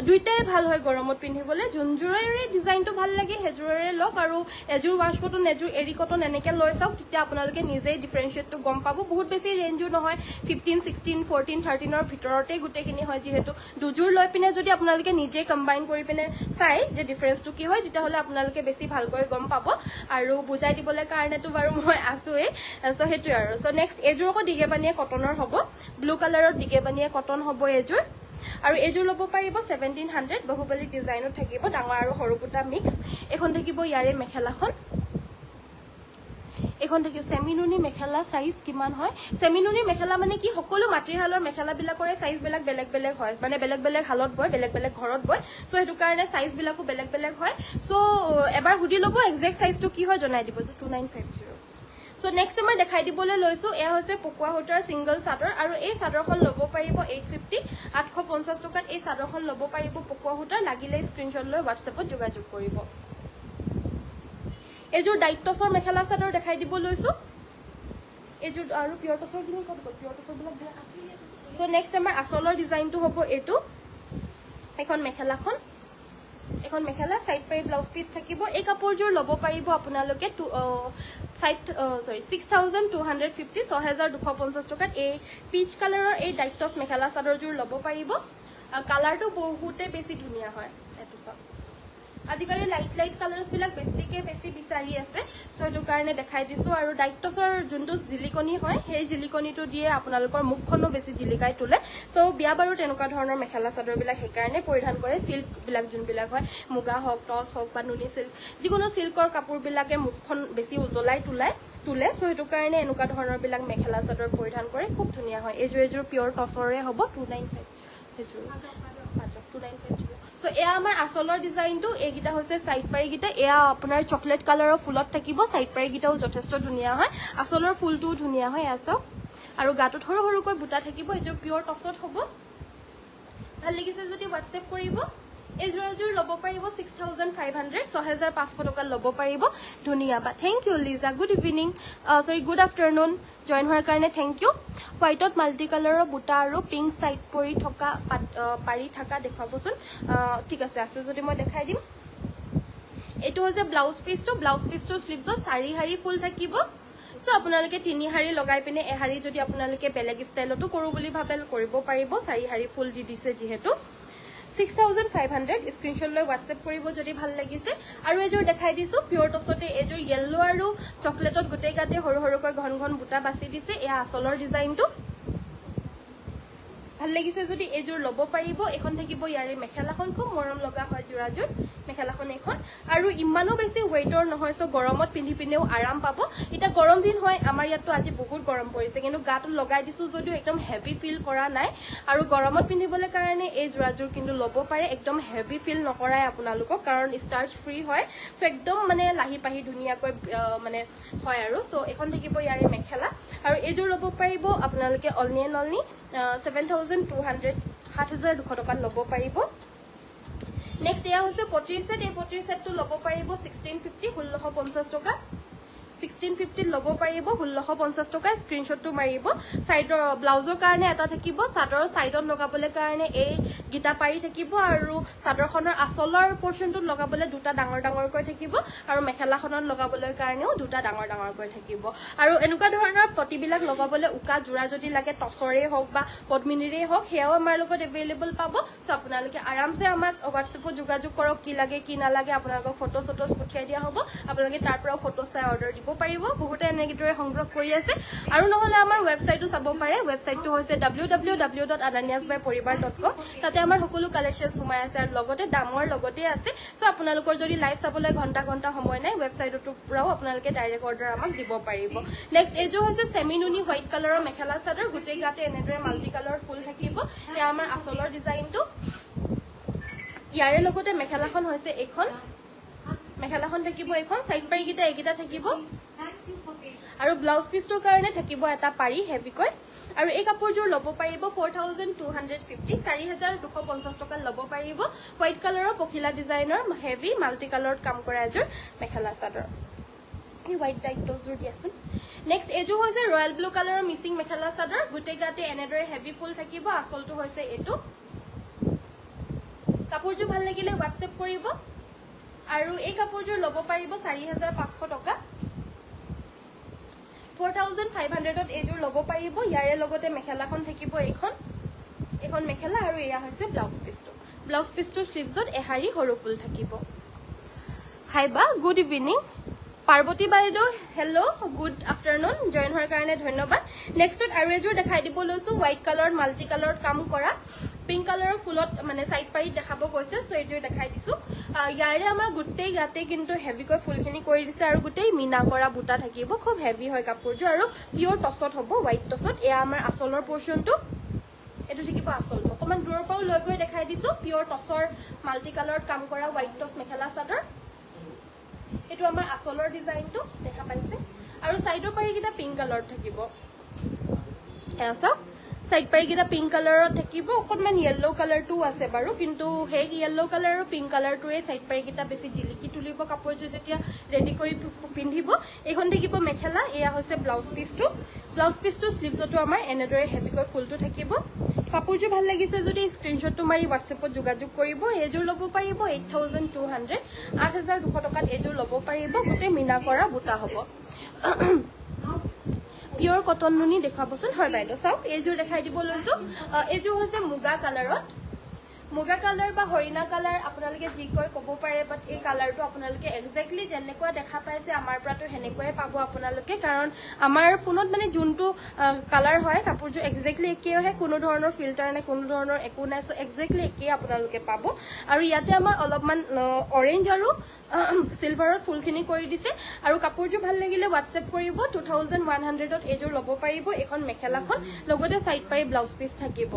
দুইটাই ভাল হয় গৰমত পিন্ধিবলৈ যোনজোৰে ডিজাইনটো ভাল লাগে হেজোৰে লক আৰু এজোৰ ওয়াশ কটন এজোৰ এৰি কটন এনেকে লৈ চাওক তেতিয়া আপোনালোকে নিজেই ডিফাৰেন্সিয়েটটো গম পাব বহুত বেছি ৰেঞ্জও নহয় 15 16 14 13 ৰ ভিতৰতে গুটেখিনি হয় যেহেতু দুজোৰ লৈ পিনে যদি আপোনালোকে নিজে কম্বাইন কৰি পিনে চাই যে ডিফাৰেন্সটো কি হয় তেতিয়া হলে আপোনালোকে বেছি ভালকৈ গম পাব আৰু বুজাই দিবলৈ কাৰণেটো বাৰু মই আছোৱে সো হেতুৱে আৰু সো নেক্সট এজোৰ আকৌ দিগেবানিয়া কটনৰ হ'ব ব্লু কালাৰত দিগেবানিয়া কটন হ'ব এজোৰ আৰু এজোৰ ল'ব পাৰিব 1700 বহুবলি ডিজাইনত থাকিব ডাঙৰ আৰু সৰু বুটা মিক্স এখন থাকিব ইয়াৰে মেখেলাখন এখন থেকে সেমিনুনি মেখেলা সাইজ কিমান হয় সেমিনুনি মেখেলা মানে কি সকলো মাটিহালৰ মেখেলা বিলাকৰে সাইজ বেলেগ বেলেগ বেলেগ হয় মানে বেলেগ বেলেগ হালত বয় বেলেগ বেলেগ ঘৰত বয় সো হেতু কাৰণে সাইজ বিলাকো বেলেগ বেলেগ হয় সো এবাৰ হুদি লব এক্সাক্ট সাইজটো কি হয় জনাই দিব 2950 সো নেক্সট আমাৰ দেখাই দিবলৈ লৈছো এয়া হৈছে পকুৱা হোটাৰ সিঙ্গল চাদৰ আৰু এই চাদৰখন ল'ব পাৰিব 850 850 টকাত এই চাদৰখন ল'ব পাৰিব পকুৱা হোটাৰ লাগিলে স্ক্ৰিনশ্বট লৈ WhatsAppত যোগাযোগ কৰিব এজোৰ ডাইটছৰ মেখেলা চাদৰ দেখাই দিব লৈছো এজোৰ আৰু পিয়ৰ টছৰ দিন কত গল পিয়ৰ টছৰ বিলাক দিয়া আছিল সো নেক্সট আমাৰ আসলৰ ডিজাইনটো হ'ব এটো এখন মেখেলাখন এখন মেখেলা সাইড পাৰি ব্লাউজ পিস থাকিব এই কাপোৰজোৰ ল'ব পাৰিব আপোনালোকে 6250 6250 টকাত এই পিচ কালাৰৰ এই ডাইটছ মেখেলা চাদৰজোৰ ল'ব পাৰিব কালাৰটো বহুতে বেছি ধুনিয়া হয় এটো সব আজিকালি লাইট কালাৰ্স বিলাক বেছি বিচাৰি আছে সো এটো কাৰণে দেখাই দিছো আৰু ডাইটছৰ যোনটো জিলিকনি হয় সেই জিলিকনিটো দিয়ে আপোনালোকৰ মুখখনো বেছি জিলিকাই তোলে সো বিয়া বাৰু তেনেকুৱা ধৰণৰ মেখেলা চাদৰ বিলাক সেই কাৰণে পৰিধান কৰে সিল্ক বিলাক যোন বিলাক হয় মুগা হক টছ হক বা নুনি সিল্ক যিকোনো সিল্কৰ কাপোৰ বিলাকে মুখখন বেছি উজলাই তোলে সো এটো কাৰণে এনেকুৱা ধৰণৰ বিলাক মেখেলা চাদৰ পৰিধান কৰে খুব ধুনিয়া হয় এজোৰ পিয়ৰ টছৰে হ'ব 295 এজোৰ 295 সো এয়া আমাৰ আসলৰ ডিজাইনটো এইগিটা হৈছে সাইড পাৰি গিটা এয়া আপোনাৰ চকলেট কালাৰৰ ফুলত থাকিব সাইড পাৰি গিটাও যথেষ্ট ধুনিয়া হয় আসলৰ ফুলটো ধুনিয়া হয় আছে আৰু গাটো সৰু সৰুকৈ বুটা থাকিব এজোৰ পিয়ৰ টছত হ'ব ভাল লাগিছে যদি WhatsApp কৰিব এজোৰ ল'ব পাৰিব 6500 6500 টকা ল'ব পাৰিব ধুনিয়া বা থ্যাংক ইউ লিজা good evening good afternoon join হোৱাৰ কাৰণে থ্যাংক ইউ হোৱাইটত মাল্টি কালাৰৰ বুটা আৰু পিংক সাইড পৰি থকা পাৰি থকা দেখাবচোন ঠিক আছে যদি মই দেখাই দিম এটো হৈছে ব্লাউজ পিসটো স্লিভছত 4 হাৰি ফুল থাকিব সো আপোনালোকে 3 হাৰি লগাই পিনে এহাৰি যদি আপোনালোকে বেলেগ ষ্টাইলতো কৰো বুলি ভাবেল কৰিব পাৰিব 4 হাৰি ফুল দি দিছে যেহেতু 6500 স্ক্ৰিনশ্বট লৈ WhatsApp কৰিব যদি ভাল লাগিছে আৰু এজোৰ দেখাই দিছো পিয়ৰ টছতে এজোৰ ইয়েলো আৰু চকলেটত গুটেই গাতে সৰু সৰুকৈ ঘন বুটা বাছি দিছে এয়া আসলৰ ডিজাইনটো ভাল লাগিছে যদি এজোৰ ল'ব পাৰিব এখন থাকিব ইয়াৰে মেখেলাখন খুব মৰম লগা হয় জোৰাজোৰ মেখেলাখন এখন আৰু ইমানো বেছি ওয়েটৰ নহয় সো গৰমত পিন্ধি পিনেও আৰাম পাব এটা গৰম দিন হয় আমাৰ ইয়াতো আজি বহুত গৰম পৰিছে কিন্তু গাটো লগাই দিছো যদিও একদম হেভি ফিল কৰা নাই আৰু গৰমত পিন্ধিবলৈ কাৰণে এই জোৰাজোৰ কিন্তু ল'ব পাৰে একদম হেভি ফিল নকৰাই আপোনালোকক কাৰণ স্টাৰ্চ ফ্ৰী হয় সো একদম মানে লাহি পাহি ধুনিয়াকৈ মানে হয় আৰু সো এখন থাকিব ইয়াৰে মেখেলা আৰু এজোৰ ল'ব পাৰিব আপোনালোকে অলনি 7200 7200 টকা ল'ব পাৰিব নেক্সট এয়া হৈছে পট্ৰি সেট এই পট্ৰি সেটটো ল'ব পাৰিব 1650 1650 টকা 1650 ল'ব পাৰিব 1650 টকা স্ক্ৰিনশ্বটটো মাৰিব সাইডৰ ব্লাউজৰ কাৰণে এটা থাকিব সাদৰ সাইডত লগাবলৈ কাৰণে এই গিটা পাৰি থাকিব আৰু সাদৰখনৰ আসলৰ পৰ্চনটোত লগাবলৈ দুটা ডাঙৰকৈ থাকিব আৰু মেখেলাখনত লগাবলৈ কাৰণেও দুটা ডাঙৰকৈ থাকিব আৰু এনেকুৱা ধৰণৰ পটিবিলাক লগাবলৈ উকা জোৰা যদি লাগে টছৰে হওক বা পদ্মিনীৰে হওক হেয়াও আমাৰ লগত এভেইলেবল পাব সো আপোনালোকে আৰামছে আমাক WhatsAppত যোগাযোগ কৰক কি লাগে কি নালাগে আপোনালোকক ফটোজ পঠিয়াই দিয়া হ'ব আপোনালোকে তাৰ পৰা ফটো চাই অৰ্ডাৰ দিব পাৰিব বহুতে এনেগিটৰে সংগ্ৰহ কৰি আছে আৰু নহলে আমাৰ ওয়েবসাইটটো চাব পাৰে ওয়েবসাইটটো হৈছে www.ananyasbyporibar.com তাতে আমাৰ সকলো কালেকশনছ সোমাই আছে আৰু লগতে দামৰ লগতে আছে সো আপোনালোকৰ যদি লাইভ চাবলৈ ঘণ্টা সময় নাই ওয়েবসাইটটো পৰাও আপোনালোকে ডাইৰেক্ট অৰ্ডাৰ আমাক দিব পাৰিব নেক্সট এজো হৈছে সেমিনুনি হোৱাইট কালাৰৰ মেখেলা চাদৰ গুটেই গাতে এনেদৰে মাল্টি কালাৰ ফুল থাকিব এয়া আমাৰ আসলৰ ডিজাইনটো ইয়াৰে লগতে মেখেলাখন হৈছে এখন মেখেলাখন থাকিব এখন সাইড পাৰি গিটা এগিটা থাকিব আৰু ব্লাউজ পিসটোৰ কাৰণে থাকিব এটা পাৰি হেভিকৈ আৰু এই কাপোৰজোৰ ল'ব পাৰিব 4250 4250 টকা ল'ব পাৰিব হোৱাইট কালাৰৰ পখিলা ডিজাইনৰ হেভি মাল্টি কালাৰত কাম কৰা এজোৰ মেখেলা চাদৰ এই হোৱাইট ডাইটজোৰ দিয়াচোন নেক্সট এজো হৈছে ৰয়েল ব্লু কালাৰৰ মিচিং মেখেলা চাদৰ গুটেই গাতে এনেদৰে হেভি ফুল থাকিব আসলটো হৈছে এটো কাপোৰজোৰ ভাল লাগিলে WhatsApp কৰিব আৰু এই কাপোৰজোৰ ল'ব পাৰিব 4500 টকা 4500ত এজোৰ ল'ব পাৰিব ইয়াৰে লগতে মেখেলাখন থাকিব এখন মেখেলা আৰু এয়া হৈছে ব্লাউজ পিসটো স্লিভছত এহাৰি সৰু ফুল থাকিব হাই বা গুড ইভিনিং পাৰ্বতী বাইদেউ হেল্ল' গুড আফটাৰনুন জইন হোৱাৰ কাৰণে ধন্যবাদ নেক্সটত আৰু এযোৰ দেখাই দিব লৈছো হোৱাইট কালাৰত মাল্টি কালাৰত কাম কৰা পিংক কালাৰৰ ফুলত মানে সাইড পাৰি দেখাব কৈছে সো এযোৰ দেখাই দিছো ইয়াৰে আমাৰ গুটেই গাতে কিন্তু হেভিকৈ ফুলখিনি কৰি দিছে আৰু গুটেই মিনা কৰা বুটা থাকিব খুব হেভি হয় কাপোৰযোৰ আৰু পিওৰ টছত হ'ব হোৱাইট টছত এয়া আমাৰ আসলৰ পোৰশনটো এটো থাকিব আসলটো অকমান দূৰৰ পৰাও লৈ গৈ দেখাই দিছো পিওৰ টছৰ মাল্টি কালাৰত কাম কৰা হোৱাইট টছ মেখেলা চাদৰ এটো আমাৰ আসলৰ ডিজাইনটো দেখা পাইছে আৰু সাইডৰ পাৰি কিটা পিংক কালাৰত থাকিব এসা সাইড পাৰি কিটা পিংক কালাৰত থাকিব অকমান ইয়েলো কালাৰটো আছে বাৰু কিন্তু হেগ ইয়েলো কালাৰ আৰু পিংক কালাৰটোৱে সাইড পাৰি কিটা বেছি জিলিকি তুলিব কাপোৰটো যেতিয়া ৰেডি কৰি পিন্ধিব এখন থাকিব মেখেলা এয়া হৈছে ব্লাউজ পিসটো স্লিভছটো আমাৰ এনেদৰে হেভিকৈ ফুলটো থাকিব কাপোৰটো ভাল লাগিছে যদি স্ক্ৰিনশ্বটটো মাৰি WhatsAppত যোগাযোগ কৰিব এযোৰ ল'ব পাৰিব 8200 8200 টকাত এযোৰ ল'ব পাৰিব গুটে মিনা কৰা বুটা হ'ব পিওৰ কটন নুনি দেখাবচোন হয় বাইদেউ চাওক এযোৰ দেখাই দিব লৈছো এযোৰ হৈছে মুগা কালাৰত মুগা কালাৰ বা হৰিণা কালাৰ আপোনালোকে যি কয় ক'ব পাৰে বাট এই কালাৰটো আপোনালোকে এক্স্যাক্টলি যেনেকুৱা দেখা পাইছে আমাৰ পৰাটো হেনেকৈ পাব আপোনালোকে কাৰণ আমাৰ ফোনত মানে যোনটো কালাৰ হয় কাপোৰটো এক্স্যাক্টলি একেই হয় কোনো ধৰণৰ ফিল্টাৰ নাই কোনো ধৰণৰ একো নাই সো এক্স্যাক্টলি একেই আপোনালোকে পাব আৰু ইয়াতে আমাৰ অলপমান অৰেঞ্জ আৰু সিলভাৰৰ ফুলখিনি কৰি দিছে আৰু কাপোৰটো ভাল লাগিলে WhatsApp কৰিব 2100 ত এযোৰ ল'ব পাৰিব এখন মেখেলাখন লগতে সাইড পাৰি ব্লাউজ পিস থাকিব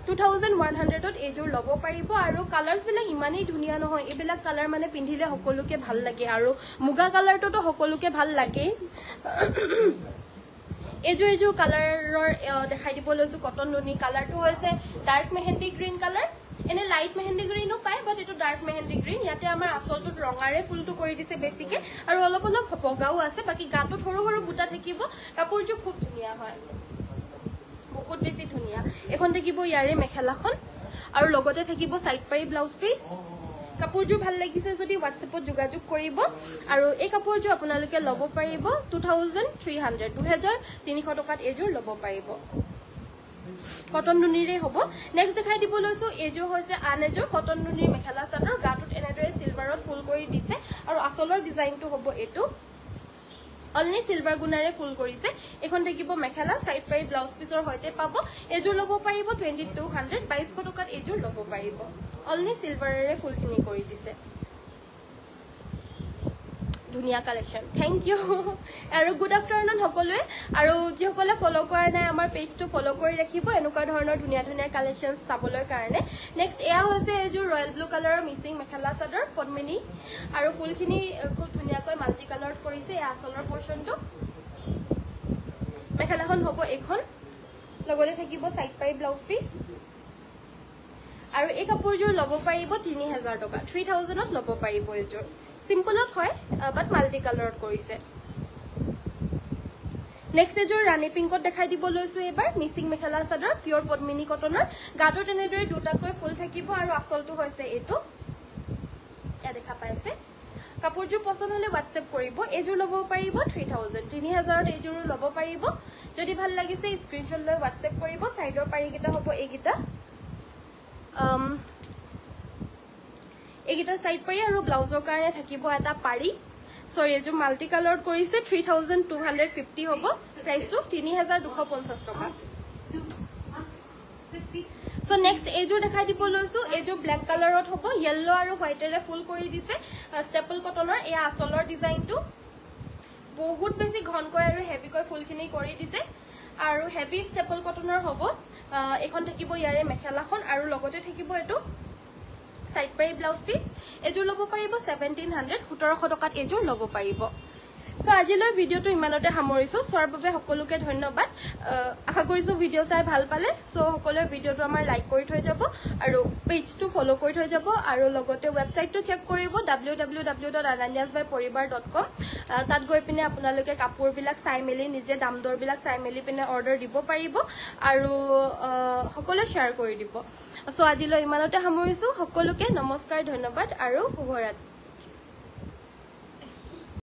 2100 ত এযোৰ ল'ব পাৰিব আৰু কালাৰছ বিলাক ইমানেই ধুনিয়া নহয় এবিলাক কালাৰ মানে পিন্ধিলে সকলোকে ভাল লাগে আৰু মুগা কালাৰটো সকলোকে ভাল লাগে এযোৰ কালাৰৰ দেখাই দিব লৈছো কটন নুনি কালাৰটো হৈছে ডাৰ্ক মেহেন্দি গ্ৰীণ কালাৰ এনে লাইট মেহেন্দি গ্ৰীনো পায় বাট এটো ডাৰ্ক মেহেন্দি গ্ৰীণ ইয়াতে আমাৰ আসলটো ৰঙাৰে ফুলটো কৰি দিছে বেছিকে আৰু অলপ বগাও আছে বাকি গাটো সৰু সৰু বুটা থাকিব কাপোৰটো খুব ধুনিয়া হয় বহুত বেছি ধুনিয়া এখন থাকিব ইয়াৰে মেখেলাখন আৰু লগতে থাকিব সাইড পাৰি ব্লাউজ পিস কাপোৰযোৰ ভাল লাগিছে যদি WhatsAppত যোগাযোগ কৰিব আৰু এই কাপোৰযোৰ আপোনালোকে ল'ব পাৰিব 2300 টকাত এযোৰ ল'ব পাৰিব কটন নুনিৰে হ'ব নেক্সট দেখাই দিব লৈছো এযোৰ হৈছে আন এযোৰ কটন নুনিৰ মেখেলা চাদৰ গাটোত এনেদৰে সিলভাৰত ফুল কৰি দিছে আৰু আসলৰ ডিজাইনটো হ'ব এটো অনলি সিলভাৰ গুণাৰে ফুল কৰিছে এখন থাকিব মেখেলা সাইড পাৰি ব্লাউজ পিসৰ হৈতে পাব এযোৰ ল'ব পাৰিব 2200 2200 টকাত এযোৰ ল'ব পাৰিব অনলি সিলভাৰেৰে ফুলখিনি কৰি দিছে ধুনিয়া কালেকশন থ্যাংক ইউ আৰু গুড আফটাৰনুন সকলোৱে আৰু যিসকলে ফলো কৰা নাই আমাৰ পেজটো ফলো কৰি ৰাখিব এনেকুৱা ধৰণৰ ধুনিয়া ধুনিয়া কালেকশন চাবলৈ কাৰণে নেক্সট এয়া হৈছে এযোৰ ৰয়েল ব্লু কালাৰৰ মিচিং মেখেলা চাদৰ পদ্মিনী আৰু ফুলখিনি খুব ধুনিয়াকৈ মাল্টি কালাৰত কৰিছে এই আসলৰ পোৰশনটো মেখেলাখন হ'ব এখন লগতে থাকিব সাইড পাৰি ব্লাউজ পিস আৰু এই কাপোৰযোৰ ল'ব পাৰিব 3000 টকা 3000 ত ল'ব পাৰিব এযোৰ সিম্পলত হয় বাট মাল্টি কালাৰত কৰিছে নেক্সট এযোৰ ৰাণী পিংকত দেখাই দিব লৈছো এবাৰ মিচিং মেখেলা চাদৰ পিওৰ পদ্মিনী কটনৰ গাটো তেনেদৰে দুটাকৈ ফুল থাকিব আৰু আসলটো হৈছে এটো এ দেখা পাইছে কাপোৰযোৰ পছন্দ হলে WhatsApp কৰিব এযোৰ ল'ব পাৰিব 3000 ত এযোৰ ল'ব পাৰিব যদি ভাল লাগিছে স্ক্ৰিনশ্বট লৈ WhatsApp কৰিব সাইডৰ পাৰি কিটা হ'ব এইগিটা এইগিটা সাইড পাৰি আৰু ব্লাউজৰ কাৰণে থাকিব এটা পাৰি সৰি এযোৰ মাল্টি কালাৰত কৰিছে 3250 হ'ব প্ৰাইসটো 3250 টকা সো নেক্সট এযোৰ দেখাই দিব লৈছো এযোৰ ব্ল্যাক কালাৰত হ'ব ইয়েলো আৰু হোৱাইটেৰে ফুল কৰি দিছে ষ্টেপল কটনৰ এয়া আসলৰ ডিজাইনটো বহুত বেছি ঘনকৈ আৰু হেভিকৈ ফুলখিনি কৰি দিছে আৰু হেভি ষ্টেপল কটনৰ হ'ব এখন থাকিব ইয়াৰে মেখেলাখন আৰু লগতে থাকিব এটো সাইড পাৰি ব্লাউজ পিস এযোৰ ল'ব পাৰিব 1700 টকাত এযোৰ ল'ব পাৰিব সো আজিলৈ ভিডিওটো ইমানতে সামৰিছো চোৱাৰ বাবে সকলোকে ধন্যবাদ আশা কৰিছো ভিডিও চাই ভাল পালে সো সকলোৱে ভিডিওটো আমাৰ লাইক কৰি থৈ যাব আৰু পেজটো ফলো কৰি থৈ যাব আৰু লগতে ৱেবসাইটটো চেক কৰিব www.ananyasbyporibar.com তাত গৈ পিনে আপোনালোকে কাপোৰবিলাক চাই মেলি নিজে দাম দৰবিলাক চাই মেলি পিনে অৰ্ডাৰ দিব পাৰিব আৰু সকলোৱে শ্বেয়াৰ কৰি দিব সো আজিলৈ ইমানতে সামৰিছো সকলোকে নমস্কাৰ ধন্যবাদ আৰু শুভৰাত্ৰি